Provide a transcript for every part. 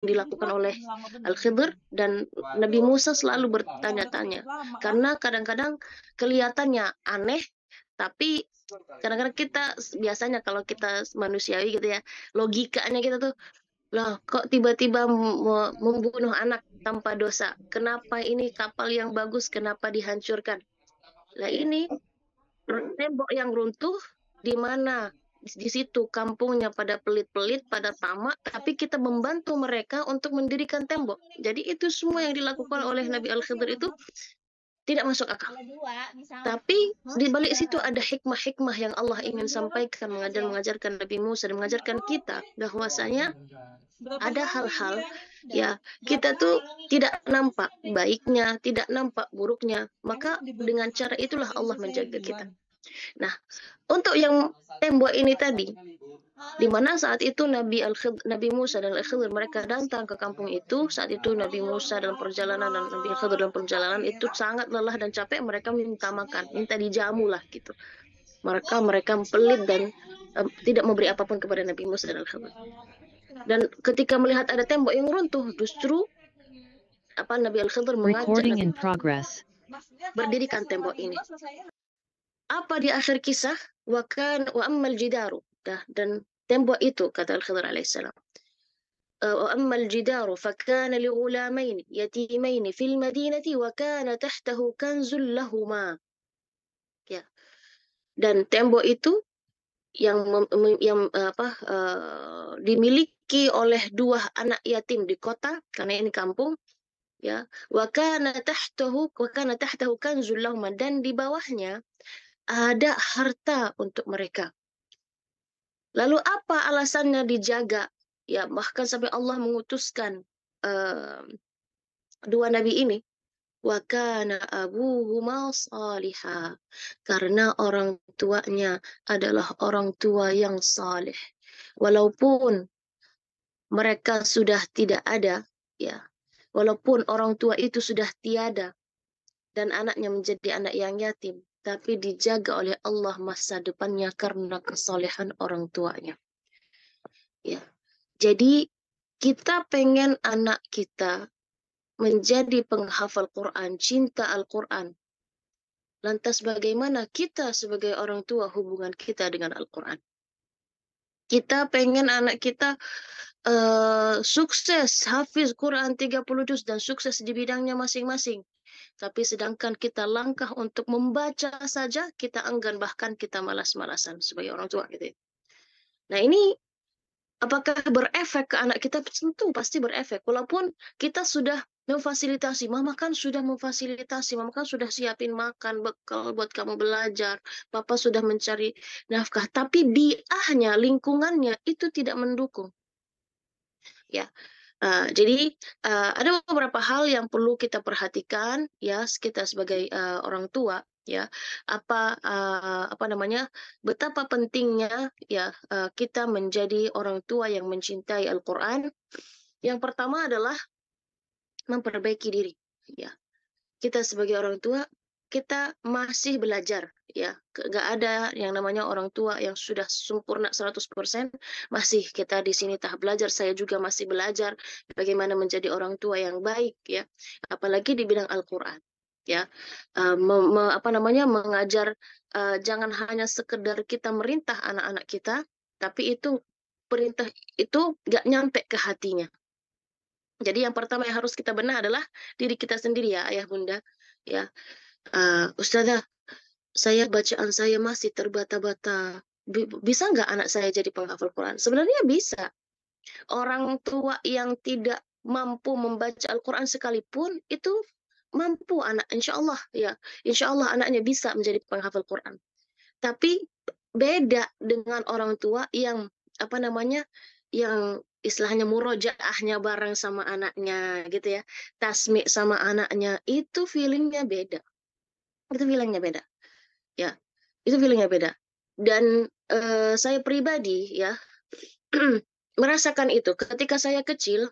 dilakukan oleh Al-Khidr, dan Nabi Musa selalu bertanya-tanya. Karena kadang-kadang kelihatannya aneh, tapi kadang-kadang kita biasanya kalau kita manusiawi gitu ya, logikanya kita tuh, lah kok tiba-tiba membunuh anak tanpa dosa? Kenapa ini kapal yang bagus, kenapa dihancurkan? Lah ini tembok yang runtuh di mana? Di situ kampungnya pada pelit-pelit, pada tamak, tapi kita membantu mereka untuk mendirikan tembok. Jadi itu semua yang dilakukan oleh Nabi Al-Khidir itu tidak masuk akal. Tapi di balik situ ada hikmah-hikmah yang Allah ingin sampaikan, mengajarkan Nabi Musa dan mengajarkan kita bahwasanya ada hal-hal ya kita tuh tidak nampak baiknya, tidak nampak buruknya, maka dengan cara itulah Allah menjaga kita. Nah, untuk yang tembok ini tadi, di mana saat itu Nabi Musa dan Al-Khidir mereka datang ke kampung itu, saat itu Nabi Musa dalam perjalanan dan Nabi Khidir dalam perjalanan itu sangat lelah dan capek, mereka minta makan, minta dijamu lah gitu. Mereka pelit dan tidak memberi apapun kepada Nabi Musa dan Al-Khidir. Dan ketika melihat ada tembok yang runtuh, justru Nabi Al-Khidir mengajak Nabi berdirikan tembok ini. Apa di akhir kisah? Wa ammal jidaru. Dan tembok itu, kata Al-Khidir alaihissalam. Wa ammal jidaru fakana li ghulamain yatimain fil madinati wa kana tahtahu kanzul lahuma. Ya. Dan tembok itu yang dimiliki oleh dua anak yatim di kota, karena ini kampung, ya. Wa kana tahtahu kanzul lahuma, dan di bawahnya ada harta untuk mereka. Lalu apa alasannya dijaga? Ya, bahkan sampai Allah mengutuskan dua nabi ini. Wa kana abuhuma salihah. Karena orang tuanya adalah orang tua yang saleh. Walaupun mereka sudah tidak ada, ya. Walaupun orang tua itu sudah tiada dan anaknya menjadi anak yang yatim, tapi dijaga oleh Allah masa depannya karena kesolehan orang tuanya. Ya. Jadi kita pengen anak kita menjadi penghafal Quran, cinta Al-Quran. Lantas bagaimana kita sebagai orang tua hubungan kita dengan Al-Quran? Kita pengen anak kita sukses, hafiz Quran 30 juz dan sukses di bidangnya masing-masing. Tapi sedangkan kita langkah untuk membaca saja, kita enggan, bahkan kita malas-malasan sebagai orang tua gitu. Nah ini apakah berefek ke anak kita? Tentu pasti berefek. Walaupun kita sudah memfasilitasi, mama kan sudah memfasilitasi, mama kan sudah siapin makan, bekal buat kamu belajar, papa sudah mencari nafkah, tapi biahnya, lingkungannya itu tidak mendukung. Ya, jadi ada beberapa hal yang perlu kita perhatikan ya kita sebagai orang tua ya betapa pentingnya ya kita menjadi orang tua yang mencintai Al-Qur'an. Yang pertama adalah memperbaiki diri ya. Kita sebagai orang tua kita masih belajar ya. Nggak ada yang namanya orang tua yang sudah sempurna 100%. Masih kita di sini tahap belajar. Saya juga masih belajar bagaimana menjadi orang tua yang baik ya. Apalagi di bidang Al-Qur'an ya. Mengajar, jangan hanya sekedar kita merintah anak-anak kita, tapi itu perintah itu nggak nyampe ke hatinya. Jadi yang pertama yang harus kita benahi adalah diri kita sendiri ya, ayah bunda ya. Ustazah, saya bacaan saya masih terbata-bata. Bisa nggak anak saya jadi penghafal Quran? Sebenarnya bisa. Orang tua yang tidak mampu membaca Al-Quran sekalipun itu mampu anak, insya Allah ya. Insya Allah anaknya bisa menjadi penghafal Quran. Tapi beda dengan orang tua yang yang istilahnya murojaahnya bareng sama anaknya gitu ya, tasmi sama anaknya, itu feelingnya beda. Itu feelingnya beda. Ya, itu feelingnya beda. Dan saya pribadi ya merasakan itu ketika saya kecil.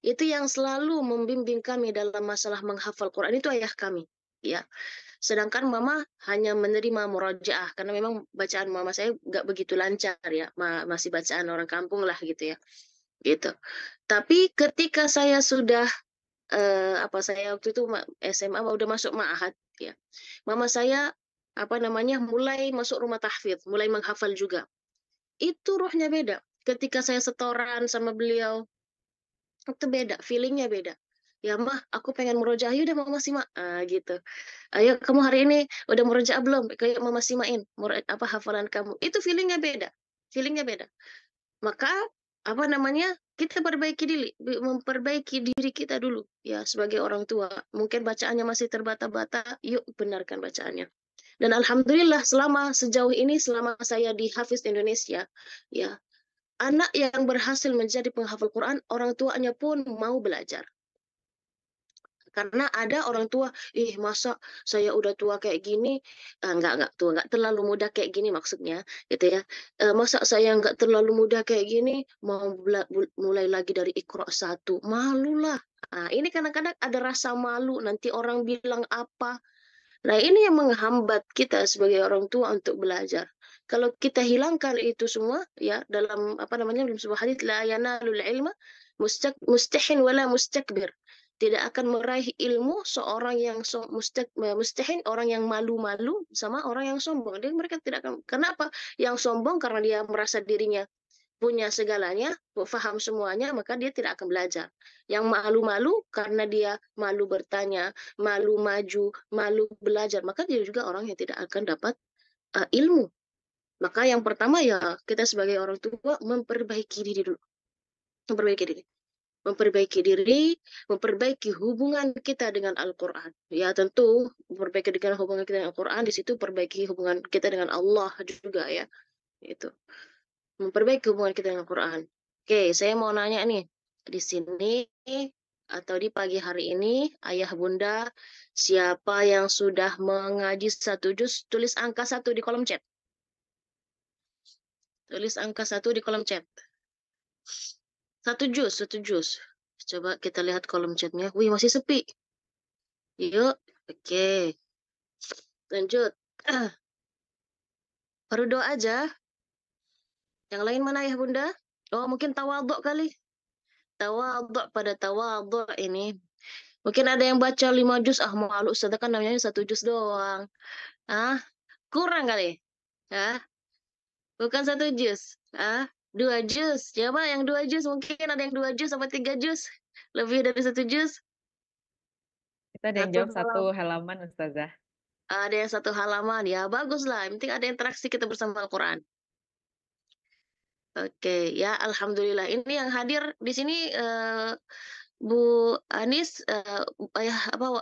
Itu yang selalu membimbing kami dalam masalah menghafal Quran itu ayah kami, ya. Sedangkan mama hanya menerima murojaah karena memang bacaan mama saya nggak begitu lancar ya, masih bacaan orang kampung lah gitu ya, gitu. Tapi ketika saya sudah saya waktu itu SMA udah masuk ma'had ya. Mama saya mulai masuk rumah tahfidz, mulai menghafal juga. Itu ruhnya beda. Ketika saya setoran sama beliau, itu beda, feelingnya beda. Ya mah, aku pengen murojaah, yaudah mama simak, gitu. Ayo kamu hari ini udah murojaah belum? Kayak mama simain, hafalan kamu. Itu feelingnya beda, feelingnya beda. Maka kita memperbaiki diri kita dulu ya sebagai orang tua. Mungkin bacaannya masih terbata-bata, yuk benarkan bacaannya. Dan alhamdulillah sejauh ini selama saya di Hafiz Indonesia, ya anak yang berhasil menjadi penghafal Quran, orang tuanya pun mau belajar. Karena ada orang tua, masa saya udah tua kayak gini, enggak tua, enggak terlalu muda kayak gini maksudnya, gitu ya. Masa saya enggak terlalu muda kayak gini, mau mulai lagi dari Iqra 1, malulah. Nah, ini kadang-kadang ada rasa malu, nanti orang bilang apa. Nah, ini yang menghambat kita sebagai orang tua untuk belajar. Kalau kita hilangkan itu semua, ya dalam dalam sebuah hadits la yanalul ilma mustahin wala mustakbir. Tidak akan meraih ilmu seorang yang mustahin, orang yang malu-malu sama orang yang sombong. Jadi mereka tidak akan. Kenapa? Yang sombong karena dia merasa dirinya punya segalanya, paham semuanya, maka dia tidak akan belajar. Yang malu-malu karena dia malu bertanya, malu maju, malu belajar, maka dia juga orang yang tidak akan dapat ilmu. Maka yang pertama ya kita sebagai orang tua memperbaiki diri dulu. Memperbaiki diri. Memperbaiki diri, memperbaiki hubungan kita dengan Al-Quran. Ya tentu, memperbaiki dengan hubungan kita dengan Al-Quran, di situ perbaiki hubungan kita dengan Allah juga ya. Itu. Memperbaiki hubungan kita dengan Quran. Oke, saya mau nanya nih, di sini atau di pagi hari ini, ayah bunda, siapa yang sudah mengaji 1 juz, tulis angka 1 di kolom chat. Tulis angka 1 di kolom chat. 1 juz, 1 juz. Coba kita lihat kolom chatnya. Wih, masih sepi. Yuk, oke. Lanjut. Baru doa aja. Yang lain mana ayah bunda? Oh, mungkin tawaduk kali. Tawaduk pada tawaduk ini. Mungkin ada yang baca 5 juz, malu Ustazah kan namanya 1 juz doang. Kurang kali. Bukan 1 juz. 2 juz. Coba yang 2 juz, mungkin ada yang 2 juz sampai 3 juz. Lebih dari 1 juz. Kita ada yang jawab 1 halaman, Ustazah. Ada yang 1 halaman, ya bagus lah. Yang penting ada interaksi kita bersama Al-Quran. Oke, ya alhamdulillah. Ini yang hadir di sini Bu Anis,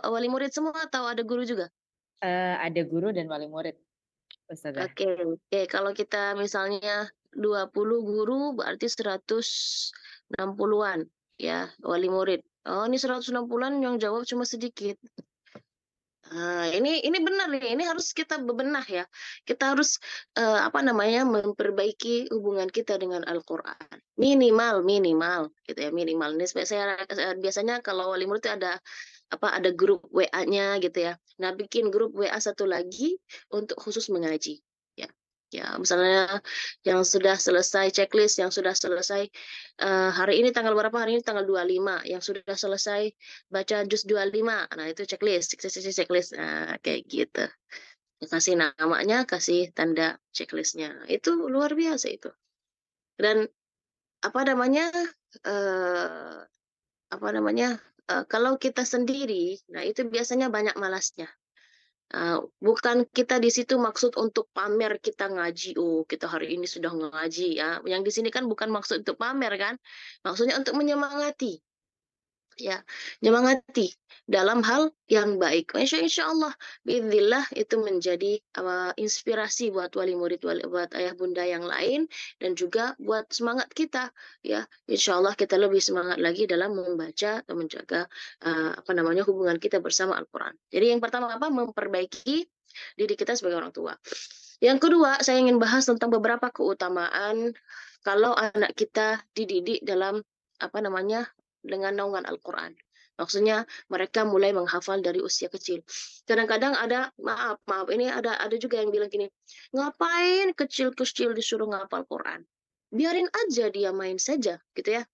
wali murid semua atau ada guru juga? Ada guru dan wali murid, Ustazah. Oke. Kalau kita misalnya 20 guru berarti 160-an ya wali murid. Oh, ini 160-an yang jawab cuma sedikit. Ini benar nih, ini harus kita bebenah ya. Kita harus memperbaiki hubungan kita dengan Al-Qur'an. Minimal gitu ya, minimal. Ini biasanya kalau wali murid itu ada grup WA-nya gitu ya. Nah, bikin grup WA satu lagi untuk khusus mengaji. Ya. Ya, misalnya yang sudah selesai checklist, yang sudah selesai hari ini tanggal berapa? Hari ini tanggal 25. Yang sudah selesai baca juz 25. Nah, itu checklist. Nah, kayak gitu. Kasih namanya, kasih tanda checklistnya. Itu luar biasa itu. Dan kalau kita sendiri, nah itu biasanya banyak malasnya. Bukan kita di situ maksud untuk pamer kita ngaji, kita hari ini sudah ngaji ya. Yang di sini kan bukan maksud untuk pamer kan, maksudnya untuk menyemangati. Ya, menyemangati dalam hal yang baik. Insya Allah, biidznillah itu menjadi inspirasi buat wali murid, buat ayah bunda yang lain, dan juga buat semangat kita. Ya, insya Allah kita lebih semangat lagi dalam membaca dan menjaga hubungan kita bersama Al-Quran. Jadi yang pertama memperbaiki diri kita sebagai orang tua. Yang kedua, saya ingin bahas tentang beberapa keutamaan kalau anak kita dididik dalam dengan naungan Al-Quran. Maksudnya mereka mulai menghafal dari usia kecil. Kadang-kadang maaf, ini ada juga yang bilang gini, ngapain kecil-kecil disuruh ngapal Quran? Biarin aja dia main saja, gitu ya.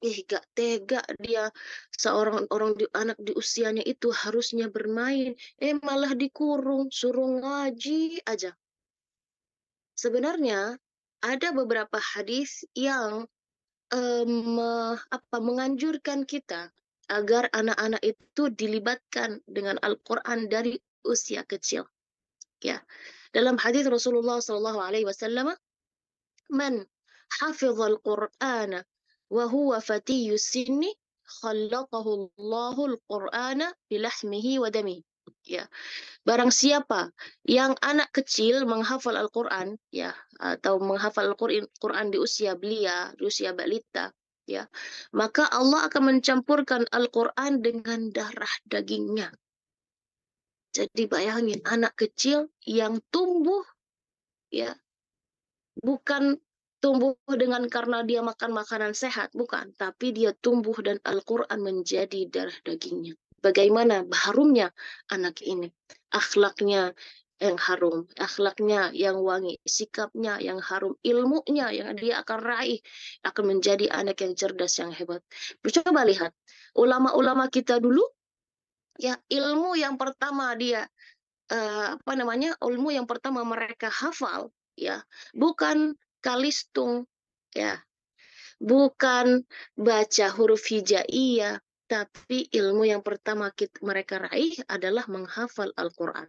Gak tega dia, seorang anak di usianya itu harusnya bermain, malah dikurung, suruh ngaji aja. Sebenarnya ada beberapa hadis yang menganjurkan kita agar anak-anak itu dilibatkan dengan Al-Quran dari usia kecil. Ya, dalam hadis Rasulullah SAW, "Man hafizal Qur'ana wa huwa fatiyus sinni, khalaqahu Allahul Qur'ana bilahmihi wa damihi." Ya, barang siapa yang anak kecil menghafal Al-Quran, ya, atau menghafal Al-Quran di usia belia, di usia balita, ya, maka Allah akan mencampurkan Al-Quran dengan darah dagingnya. Jadi bayangin anak kecil yang tumbuh, ya, bukan tumbuh dengan karena dia makan makanan sehat, bukan, tapi dia tumbuh dan Al-Quran menjadi darah dagingnya. Bagaimana harumnya anak ini, akhlaknya yang harum, akhlaknya yang wangi, sikapnya yang harum, ilmunya yang dia akan raih akan menjadi anak yang cerdas, yang hebat. Coba lihat ulama-ulama kita dulu, ya, ilmu yang pertama dia ilmu yang pertama mereka hafal, ya, bukan kalistung, ya, bukan baca huruf hijaiyah, tapi ilmu yang pertama mereka raih adalah menghafal Al-Quran.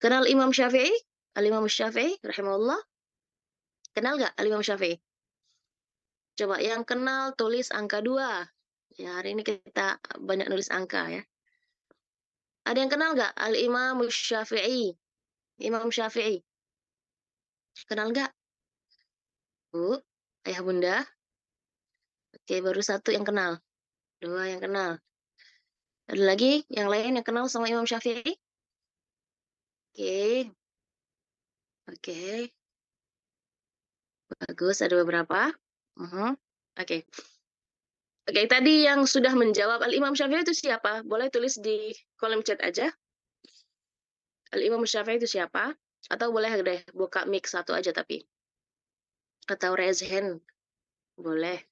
Kenal Imam Syafi'i? Al-Imam Syafi'i rahimahullah. Kenal nggak Al-Imam Syafi'i? Coba yang kenal tulis angka 2. Ya, hari ini kita banyak nulis angka, ya. Ada yang kenal nggak Al-Imam Syafi'i? Imam Syafi'i. Kenal nggak? Bu, ayah bunda? Oke, baru satu yang kenal. 2 yang kenal. Ada lagi yang lain yang kenal sama Imam Syafi'i? Oke, oke. Bagus, ada beberapa. Oke. Oke, tadi yang sudah menjawab Al-Imam Syafi'i itu siapa? Boleh tulis di kolom chat aja. Al-Imam Syafi'i itu siapa? Atau boleh deh buka mic satu aja tapi. Atau raise hand. Boleh.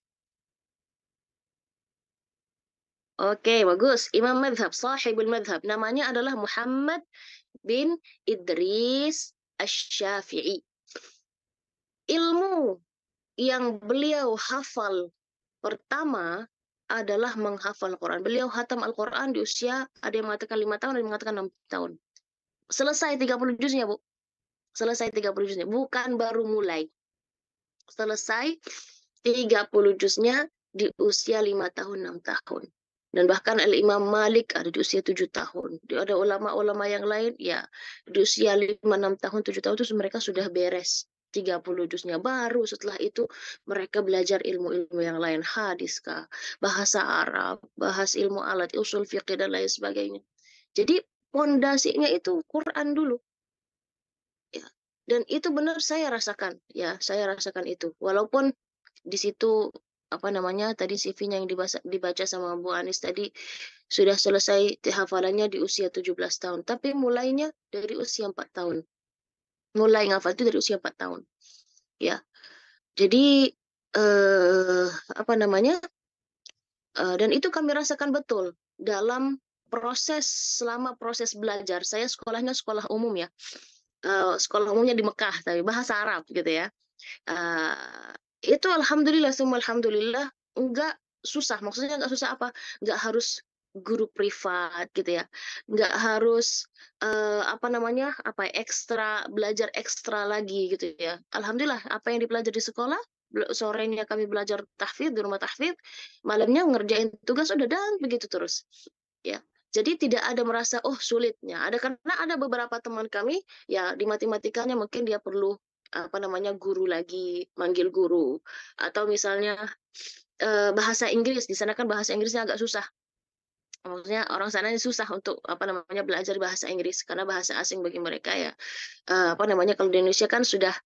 Oke, bagus. Imam madhab, sahibul madhab. Namanya adalah Muhammad bin Idris Asy-Syafi'i. Ilmu yang beliau hafal pertama adalah menghafal Al-Quran. Beliau hatam Al-Quran di usia, ada yang mengatakan 5 tahun, ada yang mengatakan 6 tahun. Selesai 30 juznya, Bu. Selesai 30 juznya. Bukan baru mulai. Selesai 30 juznya di usia 5 tahun, 6 tahun. Dan bahkan Al-Imam Malik ada di usia 7 tahun. Ada ulama-ulama yang lain, ya, di usia 5, 6 tahun, 7 tahun itu mereka sudah beres 30 juznya. Baru setelah itu mereka belajar ilmu-ilmu yang lain, hadis kah, bahasa Arab, bahas ilmu alat, usul fiqh dan lain sebagainya. Jadi pondasinya itu Quran dulu. Ya. Dan itu benar saya rasakan, ya, saya rasakan itu. Walaupun di situ tadi CV-nya yang dibaca sama Bu Anis tadi sudah selesai hafalannya di usia 17 tahun, tapi mulainya dari usia 4 tahun. Mulai ngafal itu dari usia 4 tahun. Ya. Jadi eh dan itu kami rasakan betul dalam selama proses belajar. Saya sekolahnya sekolah umum, ya. Sekolah umumnya di Mekah tapi bahasa Arab gitu, ya. Itu alhamdulillah, semua alhamdulillah enggak susah. Maksudnya enggak susah apa? Enggak harus guru privat gitu, ya. Enggak harus ekstra belajar ekstra lagi gitu, ya. Alhamdulillah apa yang dipelajari di sekolah, sorenya kami belajar tahfidz di rumah tahfidz, malamnya ngerjain tugas udah, dan begitu terus. Ya. Jadi tidak ada merasa sulitnya. Karena ada beberapa teman kami, ya, di matematikanya mungkin dia perlu guru lagi, manggil guru, atau misalnya bahasa Inggris, di sana kan bahasa Inggrisnya agak susah. Maksudnya orang sana ini susah untuk belajar bahasa Inggris karena bahasa asing bagi mereka, ya. Kalau di Indonesia kan sudah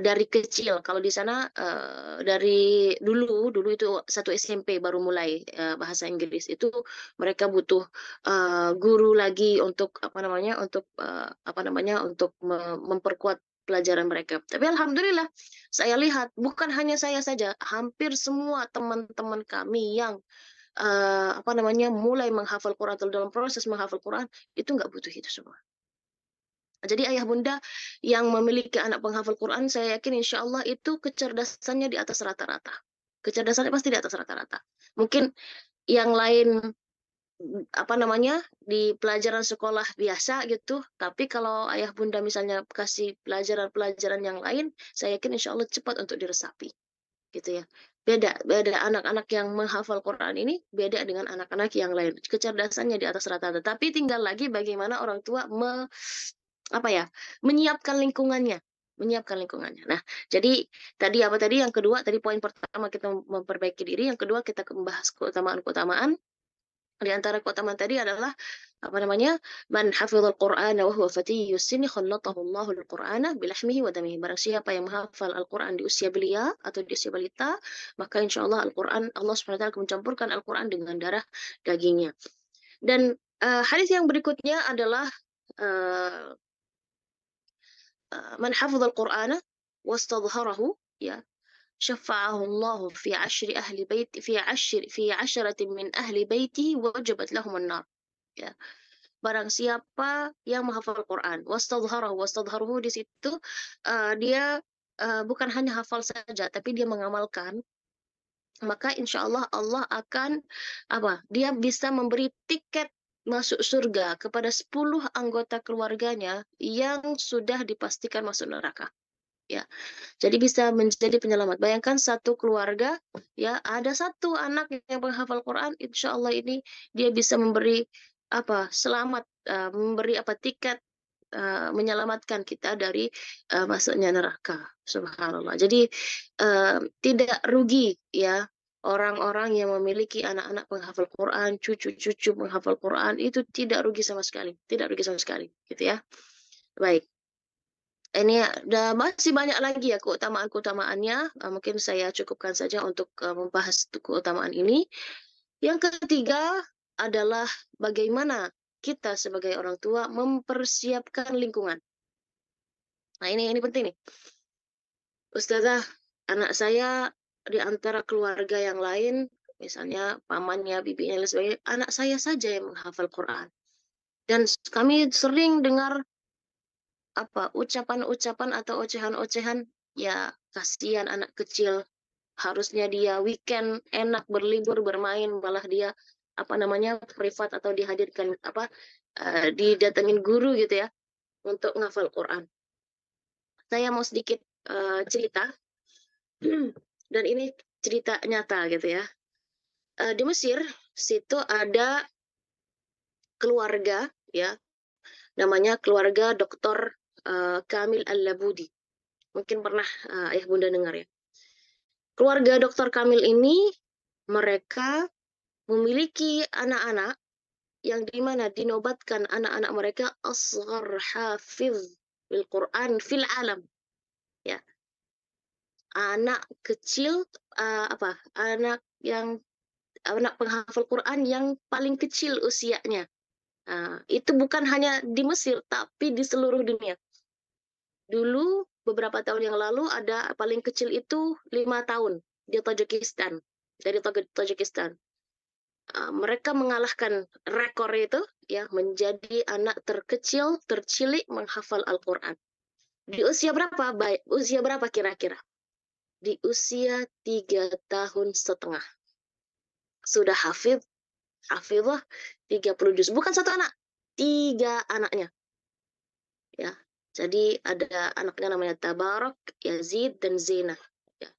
dari kecil. Kalau di sana dari dulu itu satu SMP baru mulai bahasa Inggris. Itu mereka butuh guru lagi untuk untuk memperkuat pelajaran mereka. Tapi alhamdulillah saya lihat bukan hanya saya saja, hampir semua teman-teman kami yang mulai menghafal Quran atau dalam proses menghafal Quran itu nggak butuh itu semua. Jadi ayah bunda yang memiliki anak penghafal Quran, saya yakin insya Allah itu kecerdasannya di atas rata-rata. Kecerdasannya pasti di atas rata-rata. Mungkin yang lain di pelajaran sekolah biasa gitu, tapi kalau ayah bunda misalnya kasih pelajaran-pelajaran yang lain, saya yakin insya Allah cepat untuk diresapi gitu ya. Beda beda anak-anak yang menghafal Quran ini beda dengan anak-anak yang lain. Kecerdasannya di atas rata-rata. Tapi tinggal lagi bagaimana orang tua menyiapkan lingkungannya. Menyiapkan lingkungannya. Nah, jadi tadi yang kedua, tadi poin pertama kita memperbaiki diri, yang kedua kita membahas keutamaan-keutamaan. Di antara keutamaan tadi adalah man hafizal qur'ana wa huwa fatiyyus sinni khallatahu Allahul qur'ana bilahmihi wa damihi. Barang siapa yang menghafal Al-Qur'an di usia belia atau di usia balita, maka insyaallah Al-Qur'an Allah Subhanahu wa taala akan mencampurkan Al-Qur'an dengan darah dagingnya. Dan hadis yang berikutnya adalah uh, man hafizal qur'ana wastadhharahu, ya, شفعه الله في عشرة من أهل بيته وجبت لهم النار. Ya. Barang siapa yang menghafal Quran, wastadharahu di situ dia bukan hanya hafal saja, tapi dia mengamalkan, maka insya Allah Allah akan dia bisa memberi tiket masuk surga kepada 10 anggota keluarganya yang sudah dipastikan masuk neraka. Ya, jadi bisa menjadi penyelamat. Bayangkan satu keluarga, ya, ada satu anak yang menghafal Quran, insya Allah ini dia bisa memberi selamat, memberi tiket menyelamatkan kita dari masuknya neraka. Subhanallah. Jadi tidak rugi ya orang-orang yang memiliki anak-anak penghafal Quran, cucu-cucu menghafal Quran itu tidak rugi sama sekali, tidak rugi sama sekali, gitu ya. Baik. Ini masih banyak lagi ya keutamaan-keutamaannya. Mungkin saya cukupkan saja untuk membahas keutamaan ini. Yang ketiga adalah bagaimana kita sebagai orang tua mempersiapkan lingkungan. Nah, ini penting nih. Ustazah, anak saya di antara keluarga yang lain, misalnya pamannya, bibinya, dan sebagainya, anak saya saja yang menghafal Quran. Dan kami sering dengar ucapan-ucapan atau ocehan-ocehan, ya kasihan anak kecil, harusnya dia weekend enak berlibur bermain, malah dia privat atau dihadirkan didatengin guru gitu ya untuk ngafal Quran. Saya mau sedikit cerita dan ini cerita nyata gitu ya. Di Mesir situ ada keluarga ya, namanya keluarga Dr. Kamil Al-Labudi. Mungkin pernah ayah bunda dengar ya. Keluarga Dr. Kamil ini mereka memiliki anak-anak yang dimana dinobatkan anak-anak mereka asghar hafiz bil Quran fil alam. Ya. Anak kecil anak penghafal Quran yang paling kecil usianya. Itu bukan hanya di Mesir tapi di seluruh dunia. Dulu beberapa tahun yang lalu ada paling kecil itu 5 tahun di Tajikistan, dari Tajikistan. Mereka mengalahkan rekor itu ya, menjadi anak terkecil tercilik menghafal Al-Quran. Di usia berapa? Usia berapa kira-kira? Di usia 3 tahun setengah. Sudah hafizah 30 juz. Bukan satu anak, 3 anaknya. Ya. Jadi ada anaknya namanya Tabarak, Yazid, dan Zina. Ya.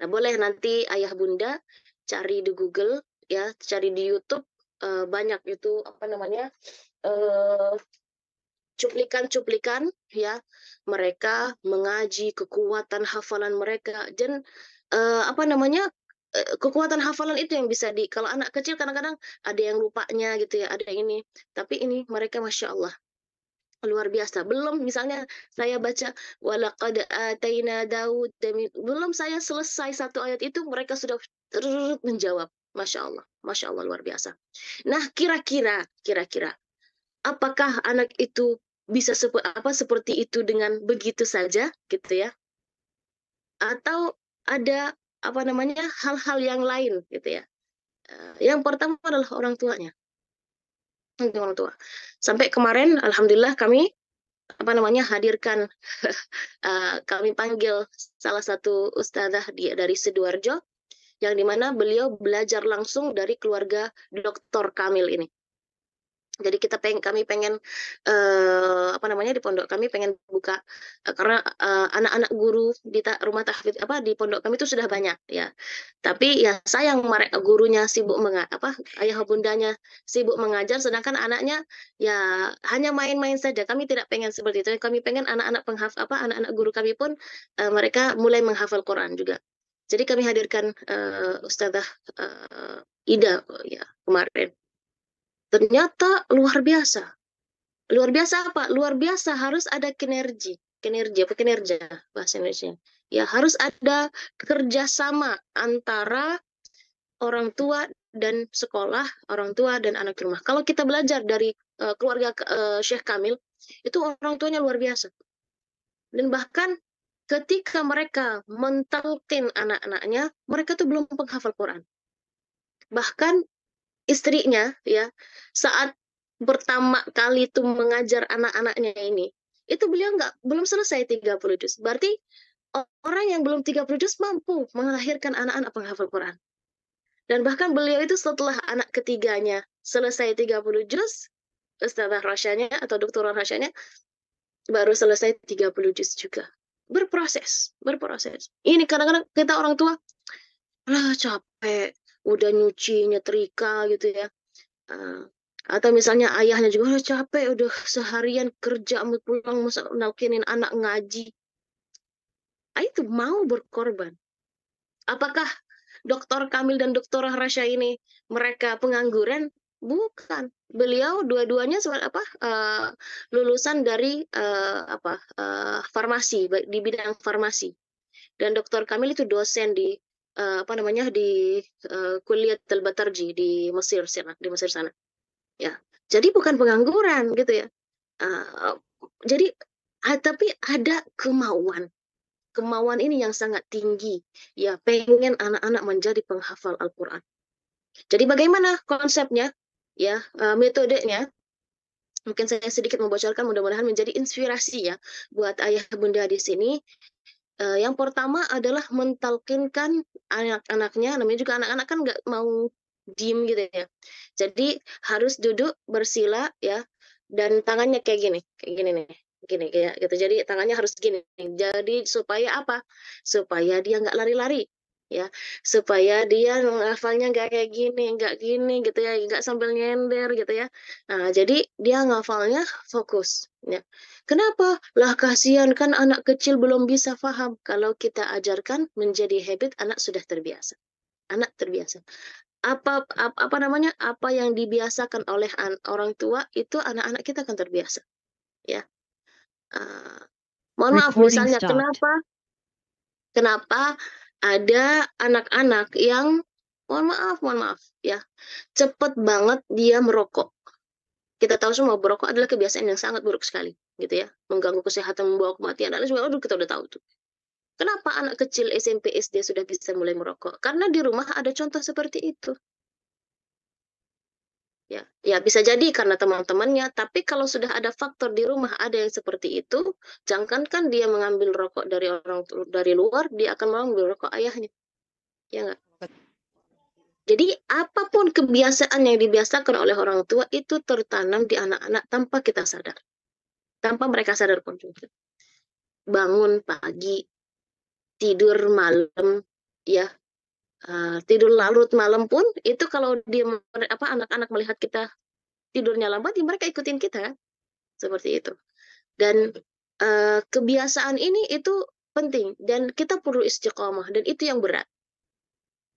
Nah, boleh nanti ayah bunda cari di Google, ya, cari di YouTube, banyak itu cuplikan-cuplikan ya, mereka mengaji kekuatan hafalan mereka dan kekuatan hafalan itu yang bisa kalau anak kecil kadang-kadang ada yang lupanya gitu ya, ada ini, tapi ini mereka masya Allah luar biasa. Belum misalnya saya baca walaqad ataina Daud, belum saya selesai satu ayat itu mereka sudah menjawab. Masya Allah luar biasa. Nah, kira-kira apakah anak itu bisa seperti itu dengan begitu saja gitu ya, atau ada apa namanya hal-hal yang lain gitu ya. Yang pertama adalah orang tuanya, orang tua. Sampai kemarin alhamdulillah kami apa namanya hadirkan kami panggil salah satu ustazah dari Sidoarjo yang dimana beliau belajar langsung dari keluarga Dr. Kamil ini. Jadi kami pengen apa namanya di pondok kami pengen buka karena anak-anak guru di rumah tahfidz di pondok kami itu sudah banyak ya. Tapi ya sayang mereka gurunya sibuk ayah bundanya sibuk mengajar sedangkan anaknya ya hanya main-main saja. Kami tidak pengen seperti itu. Kami pengen anak-anak anak-anak guru kami pun mereka mulai menghafal Quran juga. Jadi kami hadirkan Ustazah Ida ya kemarin. Ternyata luar biasa. Luar biasa apa? Luar biasa harus ada kinerja bahasa Indonesia. Ya harus ada kerjasama antara orang tua dan sekolah, orang tua dan anak di rumah. Kalau kita belajar dari keluarga Syekh Kamil, itu orang tuanya luar biasa. Dan bahkan ketika mereka mentalkin anak-anaknya, mereka tuh belum penghafal Quran. Bahkan istrinya ya saat pertama kali itu mengajar anak-anaknya ini itu beliau belum selesai 30 juz. Berarti orang yang belum 30 juz mampu melahirkan anak-anak penghafal Quran. Dan bahkan beliau itu setelah anak ketiganya selesai 30 juz, Ustazah Rasyanya atau Doktoral Rasyanya baru selesai 30 juz juga. Berproses. Ini kadang-kadang kita orang tua lah capek, udah nyuci, nyetrika gitu ya. Atau misalnya ayahnya juga udah capek, udah seharian kerja, pulang nalkinin anak ngaji. Itu mau berkorban. Apakah Dr. Kamil dan Dr. Rasya ini mereka pengangguran? Bukan. Beliau dua-duanya lulusan dari farmasi, di bidang farmasi. Dan Dr. Kamil itu dosen di Kuliah Al-Batarji di Mesir sana. Ya, jadi bukan pengangguran gitu ya. Jadi tapi ada kemauan ini yang sangat tinggi ya, pengen anak-anak menjadi penghafal Al-Quran. Jadi bagaimana konsepnya ya, metodenya mungkin saya sedikit membocorkan, mudah-mudahan menjadi inspirasi ya buat ayah bunda di sini. Yang pertama adalah mentalkinkan anak-anaknya, namanya juga anak-anak kan nggak mau diem gitu ya. Jadi harus duduk bersila ya, dan tangannya kayak gini nih, gini kayak gitu. Jadi tangannya harus gini. Jadi supaya apa? Supaya dia nggak lari-lari ya, supaya dia ngafalnya nggak kayak gini, nggak gini gitu ya, nggak sambil nyender gitu ya. Nah, jadi dia ngafalnya fokus ya. Kenapa? Lah kasihan kan anak kecil belum bisa paham. Kalau kita ajarkan menjadi habit, anak sudah terbiasa. Anak terbiasa. Apa namanya? Apa yang dibiasakan oleh orang tua itu anak-anak kita akan terbiasa. Ya. Mohon maaf misalnya kenapa ada anak-anak yang mohon maaf ya, cepat banget dia merokok. Kita tahu semua merokok adalah kebiasaan yang sangat buruk sekali, gitu ya, mengganggu kesehatan, membawa kematian. Kita udah tahu tuh. Kenapa anak kecil SMP SD sudah bisa mulai merokok? Karena di rumah ada contoh seperti itu. Ya bisa jadi karena teman-temannya, tapi kalau sudah ada faktor di rumah ada yang seperti itu, jangankan dia mengambil rokok dari luar, dia akan mengambil rokok ayahnya. Ya enggak? Jadi apapun kebiasaan yang dibiasakan oleh orang tua itu tertanam di anak-anak tanpa kita sadar. Tanpa mereka sadar pun juga. Bangun pagi, tidur malam, ya, tidur larut malam pun itu kalau anak-anak melihat kita tidurnya lambat, ya mereka ikutin kita, seperti itu. Dan kebiasaan ini itu penting dan kita perlu istiqomah dan itu yang berat,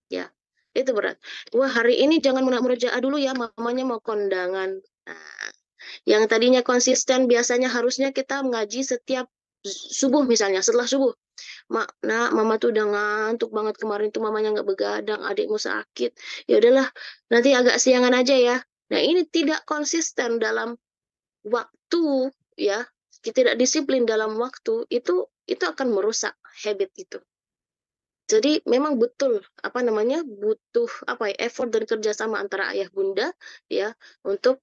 ya, itu berat. Wah hari ini jangan murojaah dulu ya, mamanya mau kondangan. Nah, yang tadinya konsisten biasanya harusnya kita mengaji setiap subuh misalnya, setelah subuh. Mama tuh udah ngantuk banget kemarin tuh, mamanya nggak begadang, adikmu sakit. Ya udahlah, nanti agak siangan aja ya. Nah ini tidak konsisten dalam waktu ya, tidak disiplin dalam waktu, itu akan merusak habit itu. Jadi memang betul butuh effort dan kerjasama antara ayah bunda ya untuk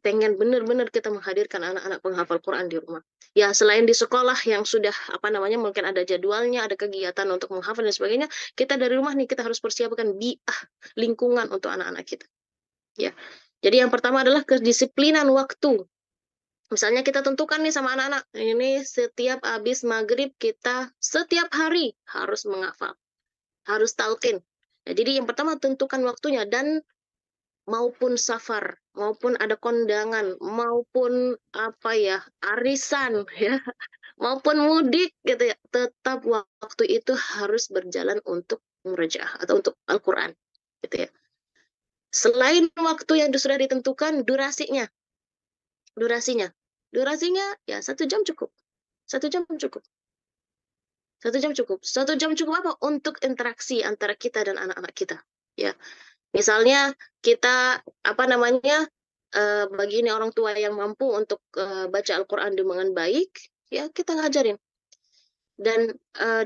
pengen benar-benar kita menghadirkan anak-anak penghafal Quran di rumah. Ya selain di sekolah yang sudah mungkin ada jadwalnya, ada kegiatan untuk menghafal dan sebagainya, kita dari rumah nih kita harus persiapkan bi'ah lingkungan untuk anak-anak kita. Ya. Jadi yang pertama adalah kedisiplinan waktu. Misalnya kita tentukan nih sama anak-anak, ini setiap habis maghrib kita setiap hari harus menghafal, harus talqin. Nah, jadi yang pertama tentukan waktunya dan maupun safar, maupun ada kondangan, maupun arisan ya, maupun mudik gitu ya, tetap waktu itu harus berjalan untuk murajaah atau untuk Al-Qur'an gitu ya. Selain waktu yang sudah ditentukan, durasinya ya 1 jam cukup. 1 jam cukup. 1 jam cukup. 1 jam cukup apa? Untuk interaksi antara kita dan anak-anak kita. Ya, misalnya kita bagi ini orang tua yang mampu untuk baca Al-Quran dengan baik, ya kita ngajarin. Dan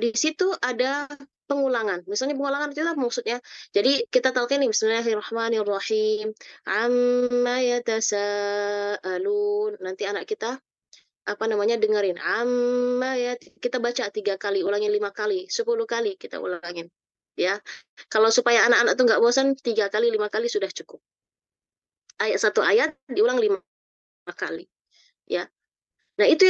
di situ ada pengulangan. Misalnya pengulangan itu apa maksudnya? Jadi kita talqin nih Bismillahirrahmanirrahim. Amma yatasaalun. Nanti anak kita dengerin amma ya kita baca 3 kali, ulangi 5 kali, 10 kali kita ulangin ya. Kalau supaya anak-anak tuh nggak bosan, 3 kali 5 kali sudah cukup. Satu ayat diulang 5 kali ya. Nah itu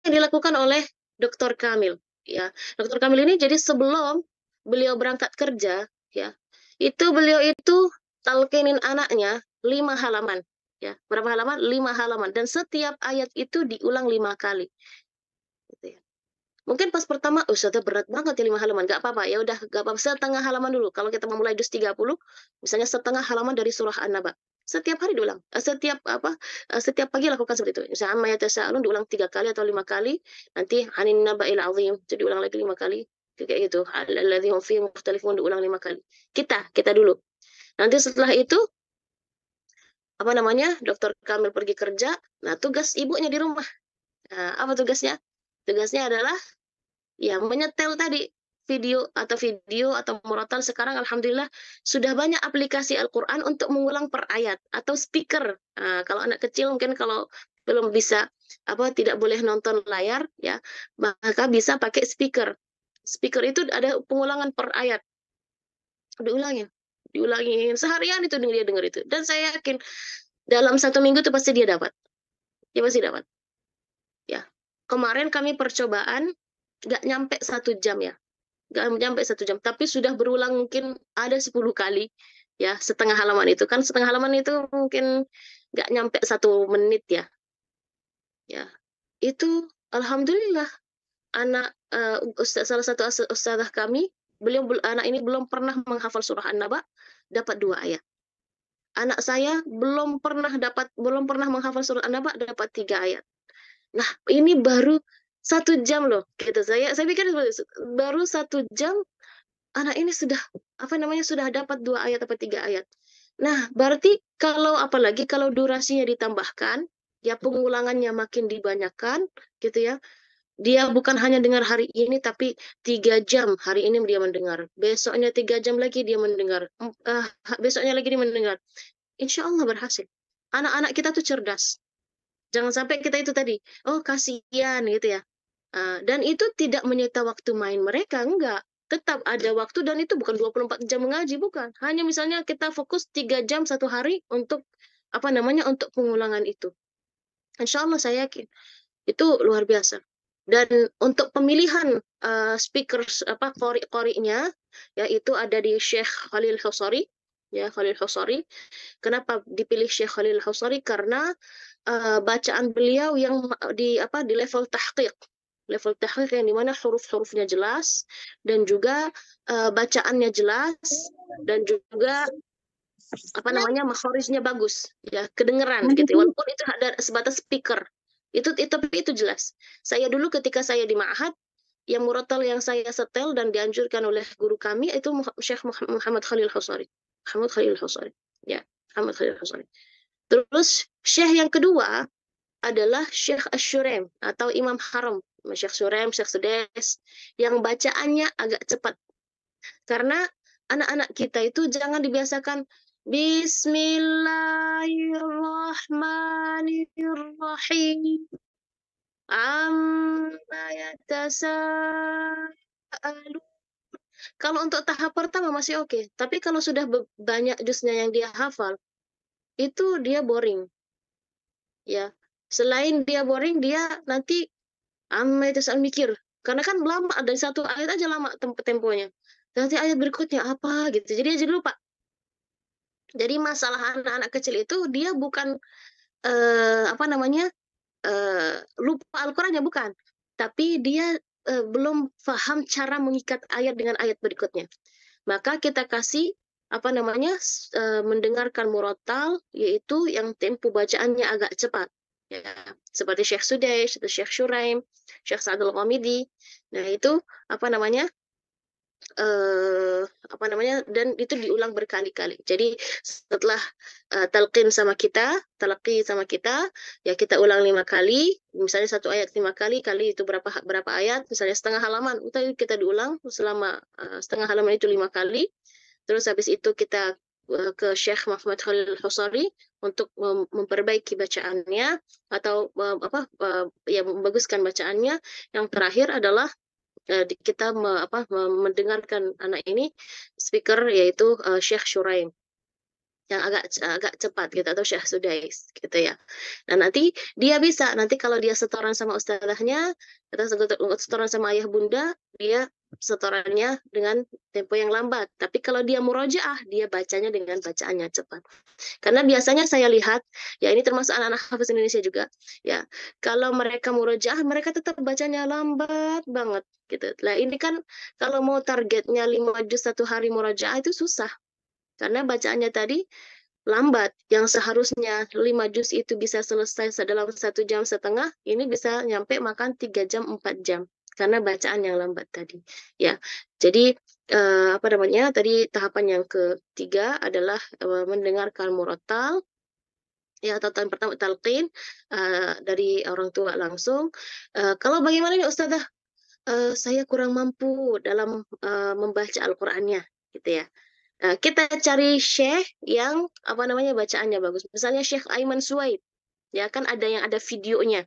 yang dilakukan oleh Dr. Kamil ya. Dr. Kamil ini jadi sebelum beliau berangkat kerja ya, itu beliau itu talqinin anaknya 5 halaman ya. Berapa halaman? 5 halaman, dan setiap ayat itu diulang 5 kali gitu ya. Mungkin pas pertama, Ustazah berat banget ya 5 halaman. Gak apa-apa, ya udah gak apa-apa. Setengah halaman dulu. Kalau kita memulai juz 30, misalnya setengah halaman dari surah An-Naba. Setiap hari diulang. Setiap pagi lakukan seperti itu. Misalnya amma yatasaalun diulang 3 kali atau 5 kali. Nanti anin naba'il azim jadi diulang lagi 5 kali. Kayak gitu. Alladzi hum fihi mukhtalifun diulang 5 kali. Kita dulu. Nanti setelah itu Dr. Kamil pergi kerja. Nah, tugas ibunya di rumah. Nah, apa tugasnya? Tugasnya adalah ya menyetel tadi video atau murotal. Sekarang alhamdulillah sudah banyak aplikasi Al-Quran untuk mengulang per ayat atau speaker. Kalau anak kecil mungkin kalau belum bisa tidak boleh nonton layar ya, maka bisa pakai speaker. Speaker itu ada pengulangan per ayat, diulangin seharian itu dia dengar itu, dan saya yakin dalam 1 minggu itu pasti dia dapat ya. Kemarin kami percobaan nggak nyampe 1 jam ya, nggak nyampe 1 jam, tapi sudah berulang mungkin ada 10 kali ya. Setengah halaman itu kan, setengah halaman itu mungkin nggak nyampe 1 menit ya. Itu alhamdulillah anak salah satu ustazah kami, anak ini belum pernah menghafal surah An-Naba, dapat 2 ayat. Anak saya belum pernah menghafal surah An-Naba, dapat 3 ayat. Nah, ini baru 1 jam loh gitu. Saya pikir baru 1 jam anak ini sudah sudah dapat 2 ayat atau 3 ayat. Nah, berarti apalagi kalau durasinya ditambahkan, ya pengulangannya makin dibanyakan gitu ya. Dia bukan hanya dengar hari ini, tapi 3 jam hari ini dia mendengar. Besoknya 3 jam lagi dia mendengar. Besoknya lagi dia mendengar. Insya Allah berhasil. Anak-anak kita tuh cerdas. Jangan sampai kita itu tadi, oh kasihan gitu ya. Dan itu tidak menyita waktu main mereka, enggak. Tetap ada waktu, dan itu bukan 24 jam mengaji, bukan. Hanya misalnya kita fokus 3 jam 1 hari untuk untuk pengulangan itu. Insya Allah saya yakin itu luar biasa. Dan untuk pemilihan speaker qori-qorinya yaitu ada di Syekh Khalil Husari ya, Khalil Husari. Kenapa dipilih Syekh Khalil Husari? Karena bacaan beliau yang di level tahqiq yang dimana huruf-hurufnya jelas, dan juga bacaannya jelas, dan juga makhorijnya bagus ya, kedengeran gitu, walaupun itu ada sebatas speaker tapi itu jelas. Saya dulu ketika saya di ma'had, yang murotal yang saya setel dan dianjurkan oleh guru kami itu Syekh Muhammad Khalil Husari ya, Muhammad Khalil Husari. Terus syekh yang kedua adalah Syekh Ash-Shuraim atau Imam Haram. Syekh Shuraim, Syekh Sudais, yang bacaannya agak cepat. Karena anak-anak kita itu jangan dibiasakan Bismillahirrahmanirrahim. Amma yatasaalu. Kalau untuk tahap pertama masih oke, tapi kalau sudah banyak juznya yang dia hafal, itu dia boring. Ya, selain dia boring, dia nanti itu saat mikir. Karena kan lama, ada satu ayat aja lama temponya. Nanti ayat berikutnya apa gitu. Jadi aja lupa. Jadi masalah anak-anak kecil itu dia bukan apa namanya lupa Al-Qurannya bukan, tapi dia belum paham cara mengikat ayat dengan ayat berikutnya. Maka kita kasih apa namanya mendengarkan murotal, yaitu yang tempo bacaannya agak cepat. Ya, seperti Syekh Sudais, Syekh Shuraim, Syekh Sa'dul Ghamidi. Nah, itu apa namanya? Apa namanya, dan itu diulang berkali-kali. Jadi setelah talqi sama kita, ya kita ulang 5 kali. Misalnya satu ayat 5 kali, kali itu berapa berapa ayat? Misalnya setengah halaman, itu kita diulang selama setengah halaman itu 5 kali. Terus habis itu kita ke Syekh Muhammad Khalil Husari untuk memperbaiki bacaannya atau ya membaguskan bacaannya. Yang terakhir adalah kita mendengarkan anak ini speaker, yaitu Syekh Shuraim yang agak cepat gitu, atau Syekh Sudais gitu ya. Nah, nanti dia bisa, nanti kalau dia setoran sama ustazahnya atau setoran sama ayah bunda, dia setorannya dengan tempo yang lambat. Tapi kalau dia murojaah, dia bacanya dengan bacaannya cepat. Karena biasanya saya lihat, ya ini termasuk anak-anak Hafiz Indonesia juga, ya kalau mereka murojaah, mereka tetap bacanya lambat banget gitu. Nah, ini kan kalau mau targetnya 5 juz satu hari murojaah itu susah. Karena bacaannya tadi lambat, yang seharusnya 5 juz itu bisa selesai dalam 1,5 jam, ini bisa nyampe makan 3 jam, 4 jam. Karena bacaan yang lambat tadi. Ya, jadi apa namanya, tadi tahapan yang ketiga adalah mendengarkan murotal, ya, atau tahap pertama talqin dari orang tua langsung. Kalau bagaimana nih Ustazah? Saya kurang mampu dalam membaca Al-Qur'annya, gitu ya. Kita cari syekh yang apa namanya bacaannya bagus. Misalnya Syekh Aiman Suwaid, ya kan ada yang ada videonya,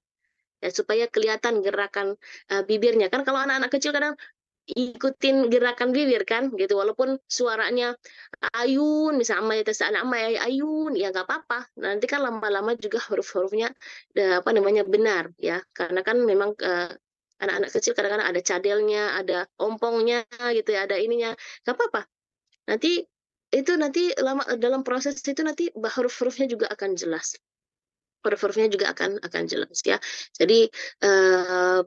ya supaya kelihatan gerakan bibirnya. Kan kalau anak-anak kecil kadang ikutin gerakan bibir kan gitu, walaupun suaranya ayun misalnya amma yatasa'al amma ayun, ya nggak apa-apa, nanti kan lama-lama juga huruf-hurufnya apa namanya benar ya, karena kan memang anak-anak kecil kadang-kadang ada cadelnya, ada ompongnya gitu ya, ada ininya, nggak apa-apa, nanti itu nanti lama dalam proses itu nanti huruf-hurufnya juga akan jelas, huruf-hurufnya juga akan jelas ya. Jadi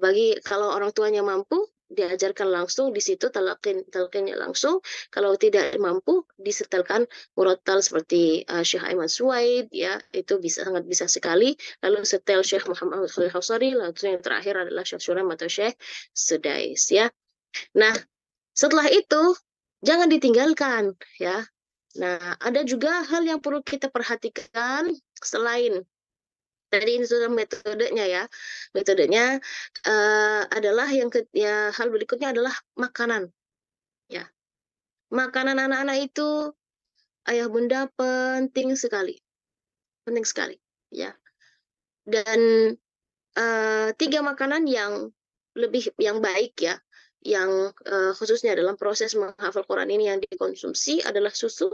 bagi kalau orang tuanya mampu diajarkan langsung di situ talqinnya langsung. Kalau tidak mampu disetelkan murattal seperti Syekh Aiman Suwaid ya, itu sangat bisa sekali. Lalu setel Syekh Muhammad Khalil Husari, lalu yang terakhir adalah Syekh Shuraim atau Syekh Sudais ya. Nah, setelah itu jangan ditinggalkan ya. Nah, ada juga hal yang perlu kita perhatikan selain tadi ini sudah metodenya ya. Metodenya adalah ya, hal berikutnya adalah makanan. Ya, makanan anak-anak itu ayah bunda penting sekali. Ya, dan 3 makanan yang baik ya, yang khususnya dalam proses menghafal Quran ini yang dikonsumsi adalah susu.